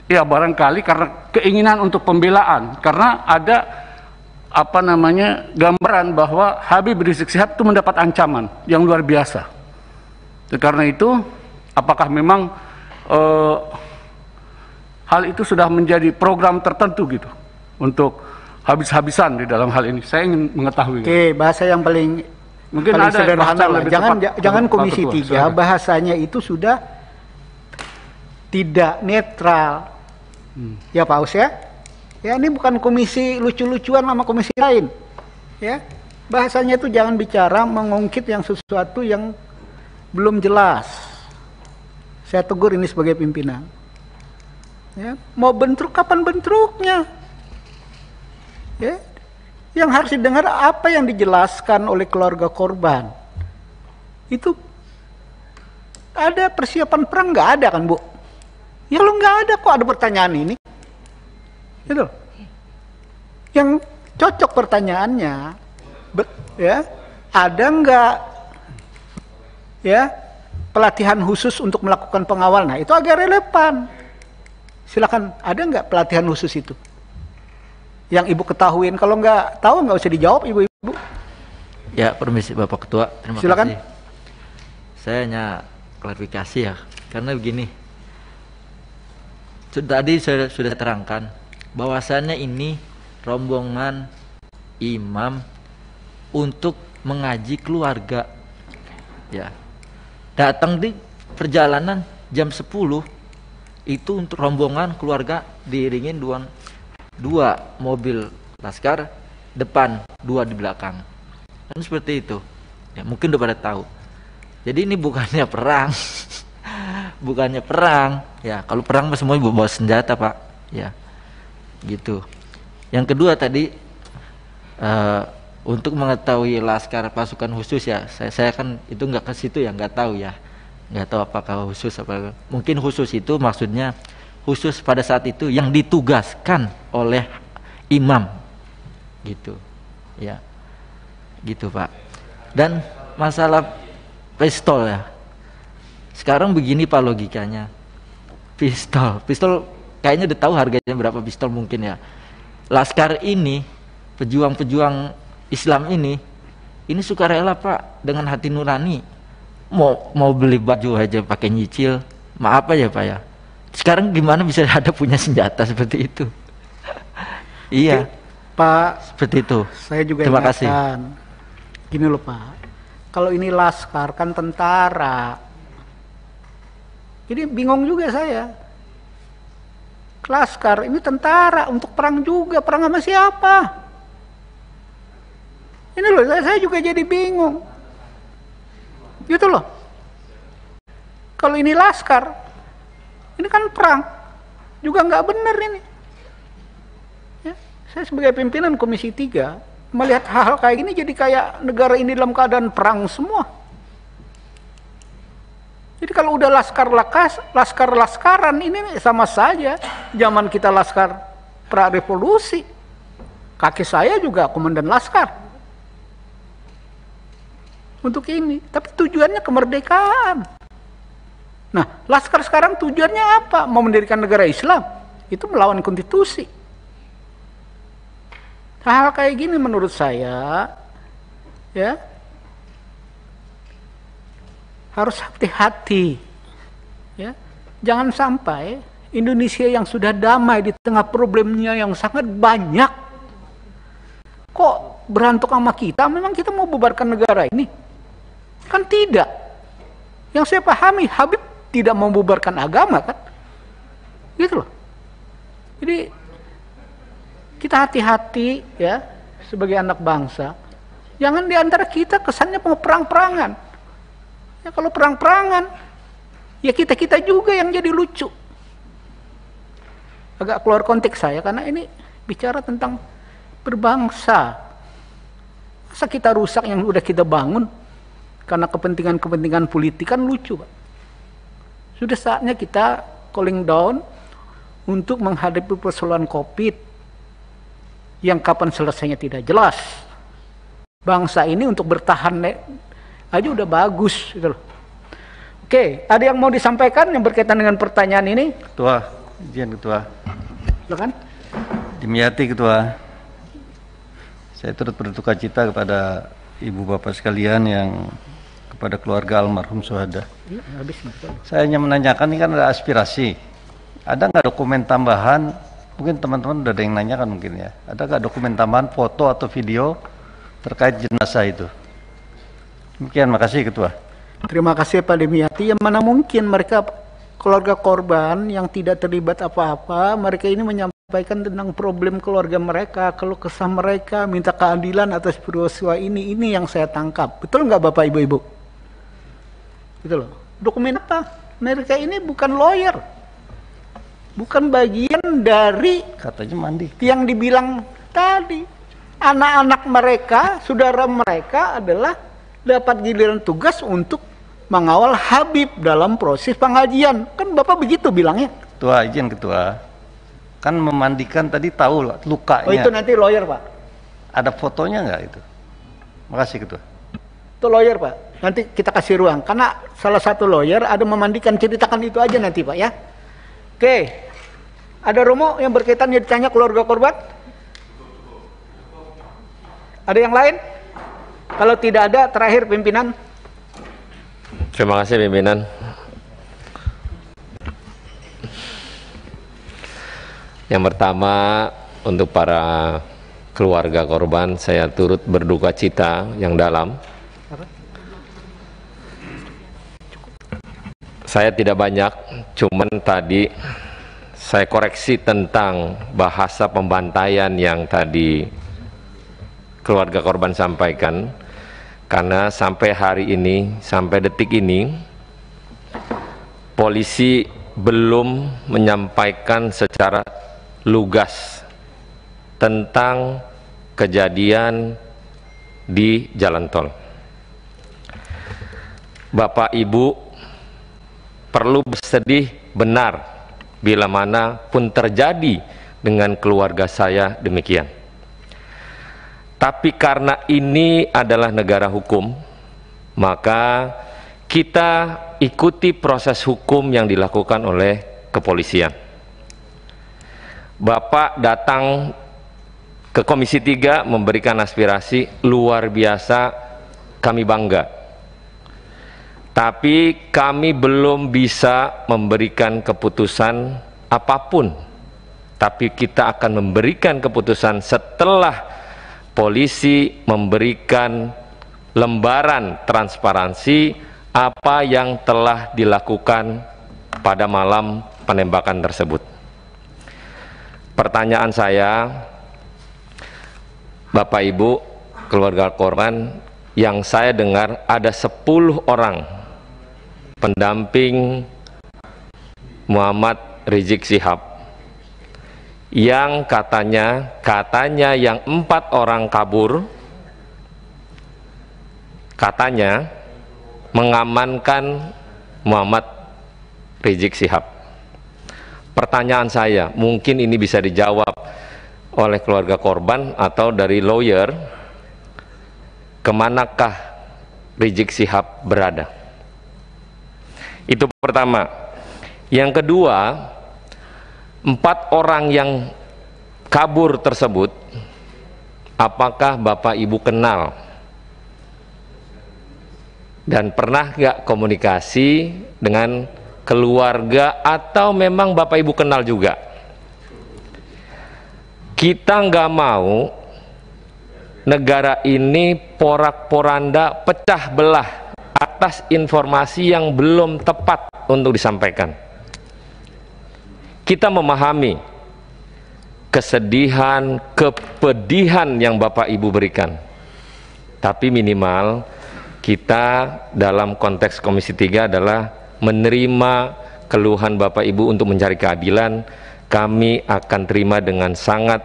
Ya barangkali karena keinginan untuk pembelaan. Karena ada gambaran bahwa Habib Rizik Syihab itu mendapat ancaman yang luar biasa. Karena itu, apakah memang hal itu sudah menjadi program tertentu gitu untuk habis-habisan di dalam hal ini? Saya ingin mengetahui. Oke, bahasa yang paling Mungkin paling ada sederhana bahasa lah. lebih Jangan tepat, jangan Pak Komisi Ketua, 3 silakan. bahasanya itu sudah tidak netral. Ya Pak Aus ya. Ya ini bukan komisi lucu-lucuan sama komisi lain. Ya. Bahasanya itu jangan bicara mengungkit yang sesuatu yang belum jelas. Saya tegur ini sebagai pimpinan. Ya, mau bentrok kapan bentroknya? Ya. Yang harus didengar apa yang dijelaskan oleh keluarga korban. Itu ada persiapan perang nggak ada kan Bu? Ya lo nggak ada kok ada pertanyaan ini. Gitu. Yang cocok pertanyaannya, ya ada nggak ya pelatihan khusus untuk melakukan pengawal? Nah itu agak relevan. Silakan, ada nggak pelatihan khusus itu? Yang Ibu ketahuin, kalau nggak tahu nggak usah dijawab Ibu-ibu. Ya, permisi Bapak Ketua, terima Silakan. kasih. Saya hanya klarifikasi ya, karena begini. Tadi saya sudah terangkan bahwasannya ini rombongan imam untuk mengaji keluarga. Ya. Datang di perjalanan jam 10 itu untuk rombongan keluarga diiringin dua mobil laskar depan, 2 di belakang. Kan seperti itu. Ya, mungkin udah pada tahu. Jadi ini bukannya perang. Bukannya perang. Ya, kalau perang semua bawa senjata, Pak. Ya. Gitu. Yang kedua tadi untuk mengetahui laskar pasukan khusus ya, saya kan itu nggak ke situ ya, nggak tahu ya. Nggak tahu apakah khusus apa. Mungkin khusus itu maksudnya khusus pada saat itu yang ditugaskan oleh imam. Gitu. Ya. Gitu, Pak. Dan masalah pistol ya. Sekarang begini Pak logikanya. Pistol kayaknya udah tahu harganya berapa pistol mungkin ya. Laskar ini, pejuang-pejuang Islam ini sukarela Pak, dengan hati nurani. Mau beli baju aja pakai nyicil. Maaf aja Pak ya. Sekarang gimana bisa ada punya senjata seperti itu? Iya. Pak, seperti itu. Saya juga terima ingatkan. kasih. Gini loh Pak. Kalau ini laskar kan tentara. Jadi bingung juga saya. Laskar ini tentara untuk perang juga, perang sama siapa? Ini loh, saya juga jadi bingung. Gitu loh. Kalau ini laskar, ini kan perang, juga nggak benar ini. Ya, saya sebagai pimpinan Komisi 3 melihat hal-hal kayak gini jadi kayak negara ini dalam keadaan perang semua. Jadi kalau udah laskar-laskaran ini sama saja. Zaman kita laskar pra-revolusi. Kakek saya juga komandan laskar. Untuk ini. Tapi tujuannya kemerdekaan. Nah, laskar sekarang tujuannya apa? Mau mendirikan negara Islam. Itu melawan konstitusi. Hal kayak gini menurut saya, ya, harus hati-hati, ya. Jangan sampai Indonesia yang sudah damai di tengah problemnya yang sangat banyak, kok berantuk sama kita. Memang kita mau bubarkan negara ini? Kan tidak. Yang saya pahami, Habib tidak mau bubarkan agama kan, gitu loh. Jadi kita hati-hati ya sebagai anak bangsa. Jangan diantara kita kesannya mau perang-perangan. Ya kalau perang-perangan, ya kita-kita juga yang jadi lucu. Agak keluar konteks saya karena ini bicara tentang berbangsa. Masa kita rusak yang udah kita bangun karena kepentingan-kepentingan politik, kan lucu, Pak. Sudah saatnya kita cooling down untuk menghadapi persoalan COVID yang kapan selesainya tidak jelas. Bangsa ini untuk bertahan aja udah bagus gitu loh. Oke, ada yang mau disampaikan yang berkaitan dengan pertanyaan ini? Ketua, izin Ketua. Silakan. Dimyati Ketua. Saya turut berduka cita kepada Ibu Bapak sekalian yang kepada keluarga almarhum syuhada. Ya, habis. Saya hanya menanyakan, ini kan ada aspirasi. Ada nggak dokumen tambahan? Mungkin teman-teman udah ada yang nanyakan mungkin ya. Ada nggak dokumen tambahan foto atau video terkait jenazah itu? Demikian, makasih Ketua. Terima kasih Pak Demiati. Yang mana mungkin mereka keluarga korban yang tidak terlibat apa-apa, mereka ini menyampaikan tentang problem keluarga mereka, keluh kesah mereka, minta keadilan atas peristiwa ini yang saya tangkap. Betul nggak Bapak Ibu-Ibu? Gitu loh. Dokumen apa? Mereka ini bukan lawyer, bukan bagian dari katanya mandi yang dibilang tadi. Anak-anak mereka, saudara mereka adalah dapat giliran tugas untuk mengawal Habib dalam proses pengajian. Kan Bapak begitu bilangnya. Ketua, izin Ketua. Kan memandikan tadi tahu lukanya. Oh itu nanti lawyer Pak. Ada fotonya nggak itu? Makasih Ketua. Itu lawyer Pak. Nanti kita kasih ruang. Karena salah satu lawyer ada memandikan, ceritakan itu aja nanti Pak ya. Oke. Ada Romo yang berkaitan yang ditanya keluarga korban? Ada yang lain? Kalau tidak ada, terakhir pimpinan. Terima kasih pimpinan. Yang pertama, untuk para keluarga korban, saya turut berduka cita yang dalam. Saya tidak banyak, cuman tadi saya koreksi tentang bahasa pembantaian yang tadi keluarga korban sampaikan. Karena sampai hari ini, sampai detik ini, polisi belum menyampaikan secara lugas tentang kejadian di jalan tol. Bapak Ibu perlu bersedih benar bila mana pun terjadi dengan keluarga saya demikian. Tapi karena ini adalah negara hukum, maka kita ikuti proses hukum yang dilakukan oleh kepolisian. Bapak datang ke Komisi 3 memberikan aspirasi luar biasa, kami bangga. Tapi kami belum bisa memberikan keputusan apapun. Tapi kita akan memberikan keputusan setelah polisi memberikan lembaran transparansi apa yang telah dilakukan pada malam penembakan tersebut. Pertanyaan saya, Bapak Ibu, keluarga korban, yang saya dengar ada 10 orang pendamping Muhammad Rizik Syihab yang katanya yang 4 orang kabur, katanya mengamankan Muhammad Rizik Syihab. Pertanyaan saya, mungkin ini bisa dijawab oleh keluarga korban atau dari lawyer, kemanakah Rizik Syihab berada? Itu pertama. Yang kedua, 4 orang yang kabur tersebut, apakah Bapak Ibu kenal? Dan pernah gak komunikasi dengan keluarga atau memang Bapak Ibu kenal juga? Kita nggak mau negara ini porak-poranda pecah belah atas informasi yang belum tepat untuk disampaikan. Kita memahami kesedihan, kepedihan yang Bapak Ibu berikan. Tapi minimal kita dalam konteks Komisi 3 adalah menerima keluhan Bapak Ibu untuk mencari keadilan. Kami akan terima dengan sangat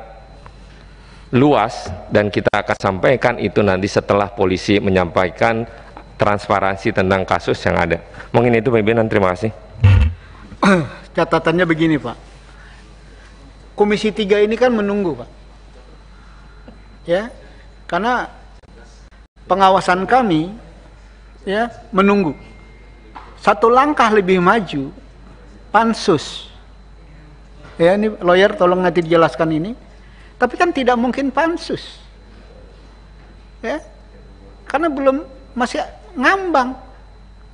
luas dan kita akan sampaikan itu nanti setelah polisi menyampaikan transparansi tentang kasus yang ada. Mungkin itu pimpinan, terima kasih. Catatannya begini Pak, Komisi 3 ini kan menunggu Pak, ya, karena pengawasan kami ya menunggu. Satu langkah lebih maju, pansus, ya ini lawyer tolong nanti dijelaskan ini, tapi kan tidak mungkin pansus, ya, karena belum, masih ngambang,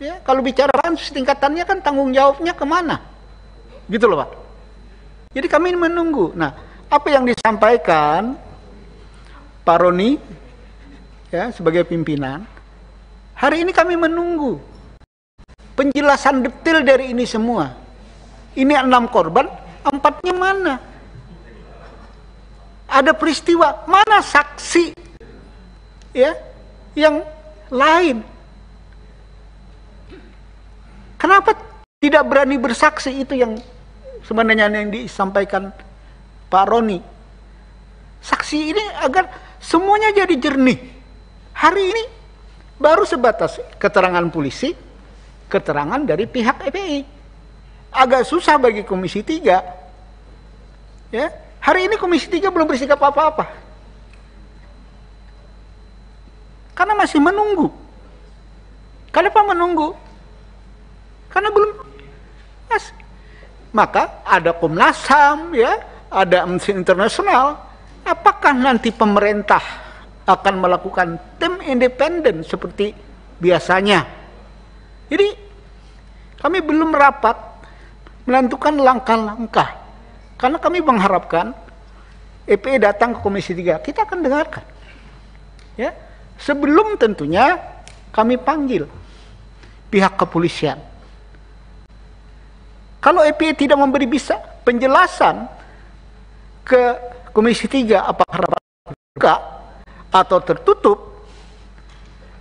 ya, kalau bicara pansus tingkatannya kan tanggung jawabnya kemana? Gitu loh Pak. Jadi kami menunggu. Nah, apa yang disampaikan Pak Roni ya sebagai pimpinan Hari ini kami menunggu penjelasan detail dari ini semua. Ini 6 korban, 4-nya mana? Ada peristiwa, mana saksi ya yang lain? Kenapa tidak berani bersaksi? Itu yang sebenarnya yang disampaikan Pak Roni. Saksi ini agar semuanya jadi jernih. Hari ini baru sebatas keterangan polisi, keterangan dari pihak FPI. Agak susah bagi Komisi 3. Ya, hari ini Komisi 3 belum bersikap apa-apa. Karena masih menunggu. Kenapa menunggu? Karena belum. Maka ada Komnas HAM, ya, ada Amnesty International. Apakah nanti pemerintah akan melakukan tim independen seperti biasanya? Jadi kami belum rapat menentukan langkah-langkah, karena kami mengharapkan FPI datang ke Komisi 3, kita akan dengarkan. Ya, sebelum tentunya kami panggil pihak kepolisian. Kalau FPI tidak memberi bisa penjelasan ke Komisi 3 apakah rapat terbuka atau tertutup,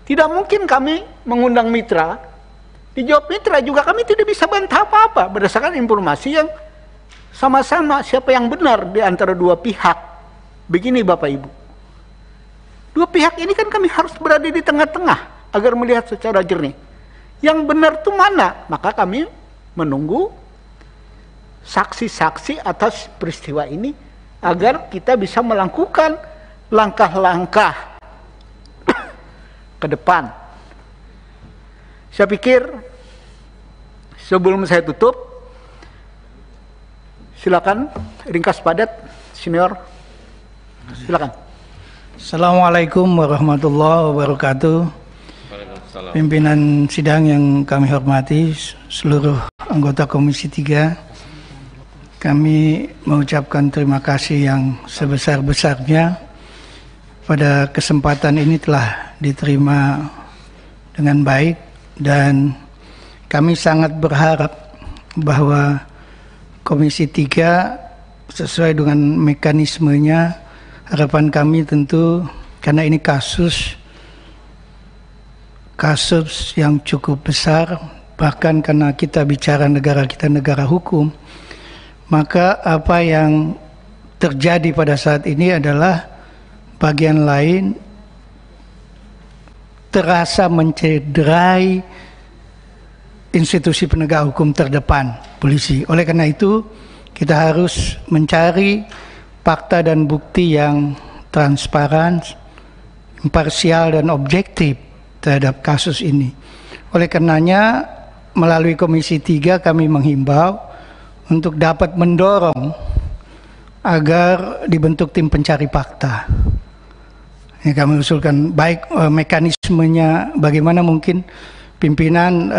tidak mungkin kami mengundang mitra. Dijawab mitra juga kami tidak bisa bantah apa-apa berdasarkan informasi yang sama-sama siapa yang benar di antara dua pihak. Begini Bapak Ibu, dua pihak ini kan kami harus berada di tengah-tengah agar melihat secara jernih yang benar itu mana. Maka kami menunggu saksi-saksi atas peristiwa ini agar kita bisa melakukan langkah-langkah ke depan. Saya pikir sebelum saya tutup, silakan ringkas padat, senior. Silakan. Assalamualaikum warahmatullahi wabarakatuh. Pimpinan sidang yang kami hormati, seluruh anggota Komisi 3. Kami mengucapkan terima kasih yang sebesar-besarnya pada kesempatan ini telah diterima dengan baik, dan kami sangat berharap bahwa Komisi 3 sesuai dengan mekanismenya. Harapan kami tentu karena ini kasus yang cukup besar, bahkan karena kita bicara negara kita negara hukum, maka apa yang terjadi pada saat ini adalah bagian lain terasa mencederai institusi penegak hukum terdepan, polisi. Oleh karena itu, kita harus mencari fakta dan bukti yang transparan, imparsial dan objektif terhadap kasus ini. Oleh karenanya, melalui Komisi 3 kami menghimbau untuk dapat mendorong agar dibentuk tim pencari fakta. Ini kami usulkan, baik mekanismenya bagaimana, mungkin pimpinan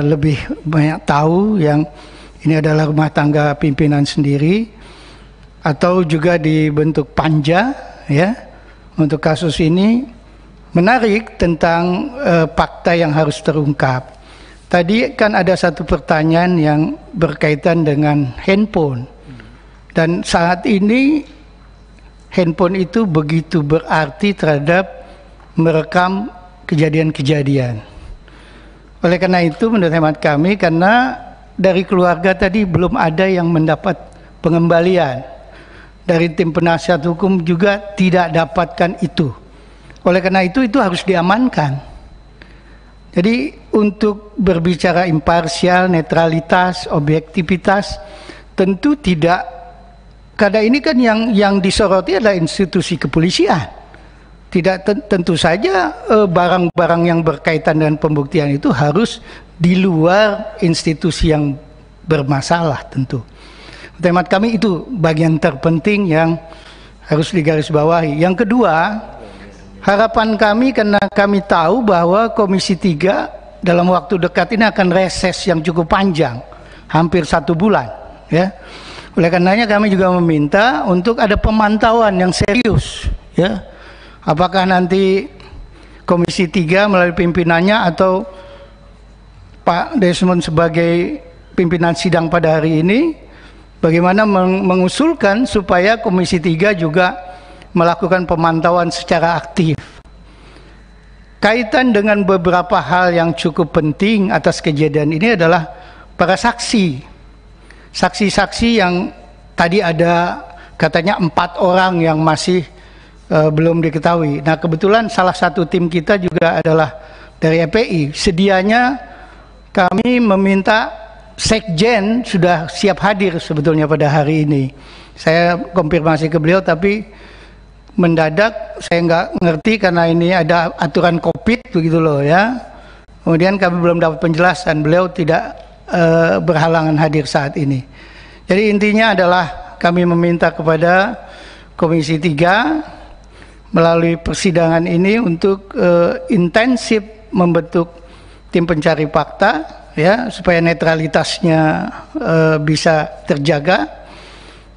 lebih banyak tahu, yang ini adalah rumah tangga pimpinan sendiri, atau juga dibentuk panja ya untuk kasus ini. Menarik tentang fakta yang harus terungkap. Tadi kan ada satu pertanyaan yang berkaitan dengan handphone, dan saat ini handphone itu begitu berarti terhadap merekam kejadian-kejadian. Oleh karena itu, menurut hemat kami, karena dari keluarga tadi belum ada yang mendapat pengembalian, dari tim penasihat hukum juga tidak dapatkan itu. Oleh karena itu harus diamankan. Jadi untuk berbicara imparsial, netralitas, objektivitas, tentu tidak, karena ini kan yang disoroti adalah institusi kepolisian. Tidak tentu saja barang-barang yang berkaitan dengan pembuktian itu harus di luar institusi yang bermasalah tentu. Temat kami itu bagian terpenting yang harus digarisbawahi. Yang kedua, harapan kami, karena kami tahu bahwa Komisi 3 dalam waktu dekat ini akan reses yang cukup panjang, hampir 1 bulan ya. Oleh karenanya kami juga meminta untuk ada pemantauan yang serius ya. Apakah nanti Komisi 3 melalui pimpinannya atau Pak Desmond sebagai pimpinan sidang pada hari ini, bagaimana mengusulkan supaya Komisi 3 juga melakukan pemantauan secara aktif. Kaitan dengan beberapa hal yang cukup penting atas kejadian ini adalah para saksi. Saksi-saksi yang tadi ada katanya 4 orang yang masih belum diketahui. Nah, kebetulan salah satu tim kita juga adalah dari EPI. Sedianya kami meminta Sekjen sudah siap hadir sebetulnya pada hari ini. Saya konfirmasi ke beliau tapi mendadak saya nggak ngerti karena ini ada aturan COVID begitu loh ya. Kemudian kami belum dapat penjelasan, beliau tidak berhalangan hadir saat ini. Jadi intinya adalah kami meminta kepada Komisi 3 melalui persidangan ini untuk intensif membentuk tim pencari fakta ya supaya netralitasnya bisa terjaga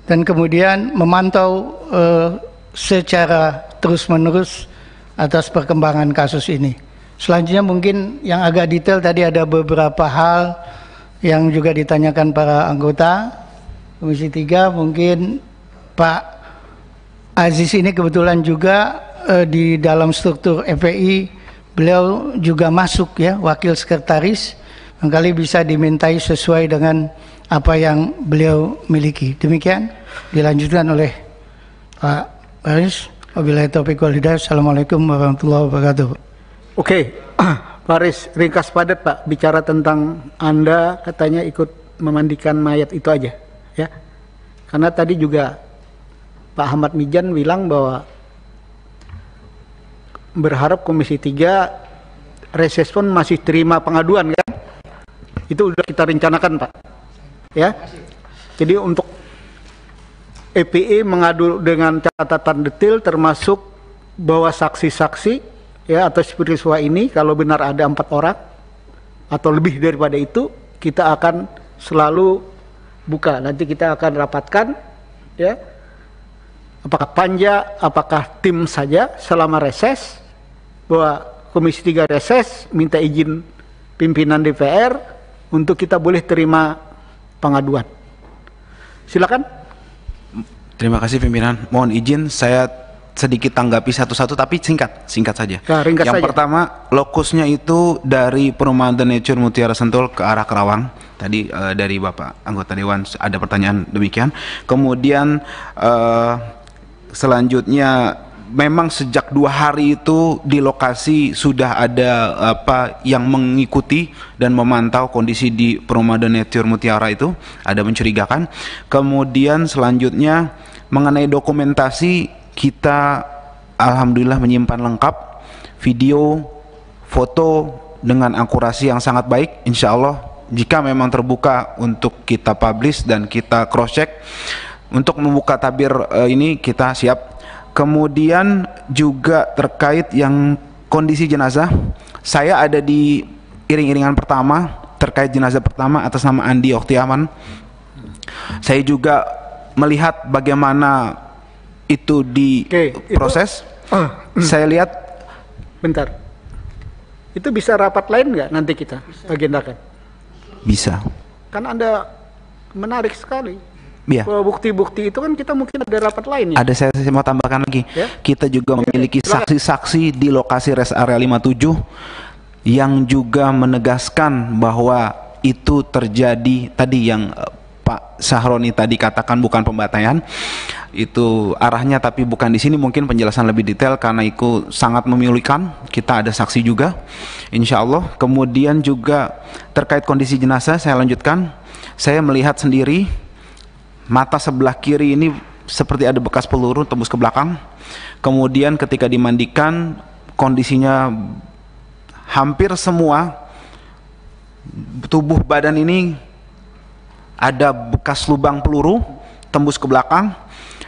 dan kemudian memantau secara terus-menerus atas perkembangan kasus ini. Selanjutnya mungkin yang agak detail tadi ada beberapa hal yang juga ditanyakan para anggota Komisi 3. Mungkin Pak Aziz ini kebetulan juga di dalam struktur FPI beliau juga masuk ya, wakil sekretaris, barangkali bisa dimintai sesuai dengan apa yang beliau miliki. Demikian dilanjutkan oleh Pak Baris. Wabillahi taufiq wal hidayah. Assalamualaikum warahmatullahi wabarakatuh. Oke, Pak Aris, ringkas padat Pak, bicara tentang Anda katanya ikut memandikan mayat itu aja, ya. Karena tadi juga Pak Ahmad Mijan bilang bahwa berharap Komisi 3 reses pun masih terima pengaduan kan? Itu udah kita rencanakan Pak, ya. Jadi untuk EPI mengadu dengan catatan detail termasuk bahwa saksi-saksi ya atas peristiwa ini kalau benar ada 4 orang atau lebih daripada itu kita akan selalu buka. Nanti kita akan rapatkan ya apakah panja, apakah tim saja selama reses, bahwa Komisi 3 reses minta izin pimpinan DPR untuk kita boleh terima pengaduan. Silakan. Terima kasih pimpinan. Mohon izin saya sedikit tanggapi satu-satu tapi singkat saja. Ya, yang saja. pertama, lokusnya itu dari Perumahan The Nature Mutiara Sentul ke arah Kerawang. Tadi dari Bapak anggota Dewan ada pertanyaan demikian. Kemudian selanjutnya memang sejak 2 hari itu di lokasi sudah ada yang mengikuti dan memantau kondisi di Perumahan The Nature Mutiara itu, ada mencurigakan. Kemudian selanjutnya mengenai dokumentasi kita alhamdulillah menyimpan lengkap video, foto dengan akurasi yang sangat baik. Insya Allah jika memang terbuka untuk kita publish dan kita cross check untuk membuka tabir ini kita siap. Kemudian juga terkait yang kondisi jenazah, saya ada di iring-iringan pertama terkait jenazah pertama atas nama Andi Oktiaman. Saya juga melihat bagaimana itu diproses. Saya lihat. Bentar. Itu bisa rapat lain nggak nanti kita agendakan? Bisa. Kan Anda menarik sekali. Ya. Bahwa bukti-bukti itu kan kita mungkin ada rapat lain ya. Ada saya mau tambahkan lagi. Ya? Kita juga memiliki saksi-saksi di lokasi rest area 57 yang juga menegaskan bahwa itu terjadi tadi yang Pak Sahroni tadi katakan bukan pembantaian. Itu arahnya tapi bukan di sini, mungkin penjelasan lebih detail karena itu sangat memilukan. Kita ada saksi juga insya Allah. Kemudian juga terkait kondisi jenazah saya lanjutkan. Saya melihat sendiri mata sebelah kiri ini seperti ada bekas peluru tembus ke belakang. Kemudian ketika dimandikan kondisinya hampir semua tubuh badan ini ada bekas lubang peluru tembus ke belakang.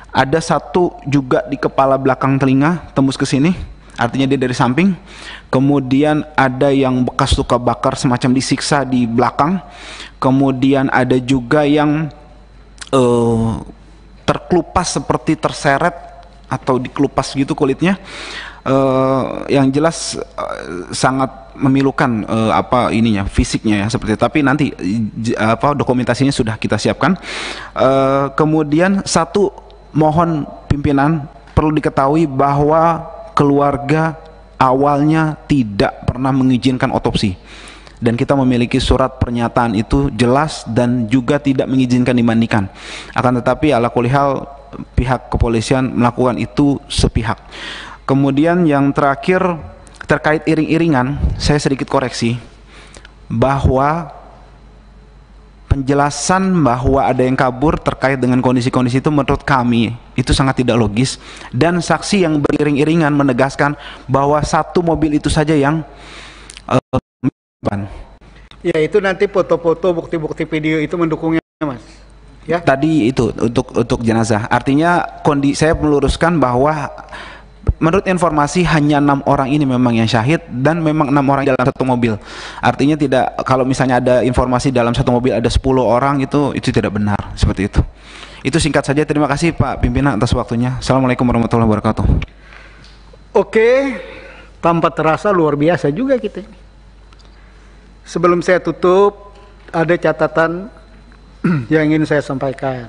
Ada satu juga di kepala belakang telinga tembus ke sini, artinya dia dari samping. Kemudian ada yang bekas luka bakar semacam disiksa di belakang. Kemudian ada juga yang terkelupas seperti terseret atau dikelupas gitu kulitnya. yang jelas sangat memilukan fisiknya ya seperti itu. Tapi nanti dokumentasinya sudah kita siapkan. Kemudian satu, mohon pimpinan perlu diketahui bahwa keluarga awalnya tidak pernah mengizinkan otopsi. Dan kita memiliki surat pernyataan itu jelas dan juga tidak mengizinkan dimandikan. Akan tetapi ala kulli hal pihak kepolisian melakukan itu sepihak. Kemudian yang terakhir terkait iring-iringan, saya sedikit koreksi bahwa penjelasan bahwa ada yang kabur terkait dengan kondisi-kondisi itu menurut kami itu sangat tidak logis, dan saksi yang beriring-iringan menegaskan bahwa satu mobil itu saja yang ya itu nanti foto-foto bukti-bukti video itu mendukungnya, Mas. Ya. Tadi itu untuk jenazah. Artinya saya meluruskan bahwa menurut informasi hanya 6 orang ini memang yang syahid, dan memang 6 orang dalam satu mobil. Artinya tidak, kalau misalnya ada informasi dalam satu mobil ada 10 orang itu tidak benar seperti itu. Itu singkat saja. Terima kasih Pak Pimpinan atas waktunya. Assalamualaikum warahmatullahi wabarakatuh. Oke, tanpa terasa luar biasa juga kita. Sebelum saya tutup, ada catatan yang ingin saya sampaikan.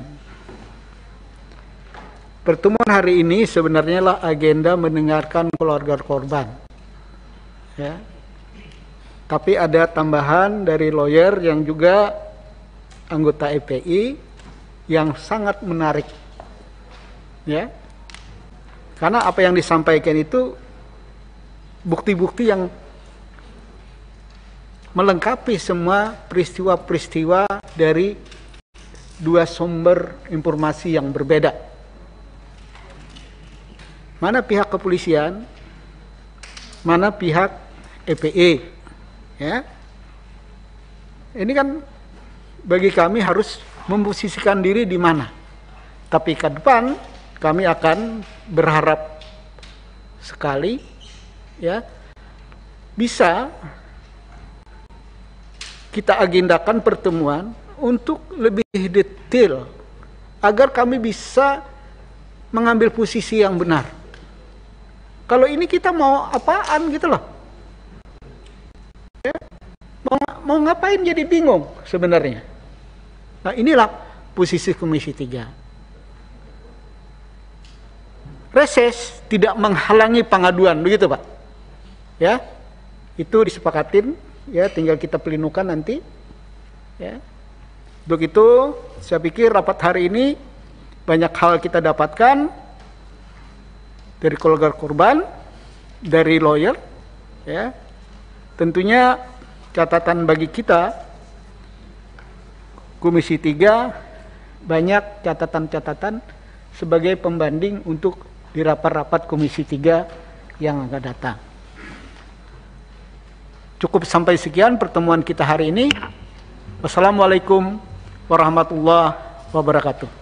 Pertemuan hari ini sebenarnya lah agenda mendengarkan keluarga korban. Ya. Tapi ada tambahan dari lawyer yang juga anggota EPI yang sangat menarik. Ya. Karena apa yang disampaikan itu bukti-bukti yang melengkapi semua peristiwa-peristiwa dari dua sumber informasi yang berbeda. Mana pihak kepolisian, mana pihak EPE, ya. Ini kan bagi kami harus memposisikan diri di mana. Tapi ke depan kami akan berharap sekali, ya, bisa kita agendakan pertemuan untuk lebih detail agar kami bisa mengambil posisi yang benar. Kalau ini kita mau apaan gitu loh, ya, mau ngapain jadi bingung sebenarnya. Nah inilah posisi Komisi 3. Reses tidak menghalangi pengaduan, begitu Pak. Ya, itu disepakatin. Ya, tinggal kita pelinukan nanti. Ya. Untuk itu, saya pikir rapat hari ini banyak hal kita dapatkan dari keluarga korban, dari lawyer. Ya. Tentunya catatan bagi kita, Komisi 3, banyak catatan-catatan sebagai pembanding untuk di rapat-rapat Komisi 3 yang akan datang. Cukup sampai sekian pertemuan kita hari ini. Wassalamualaikum warahmatullahi wabarakatuh.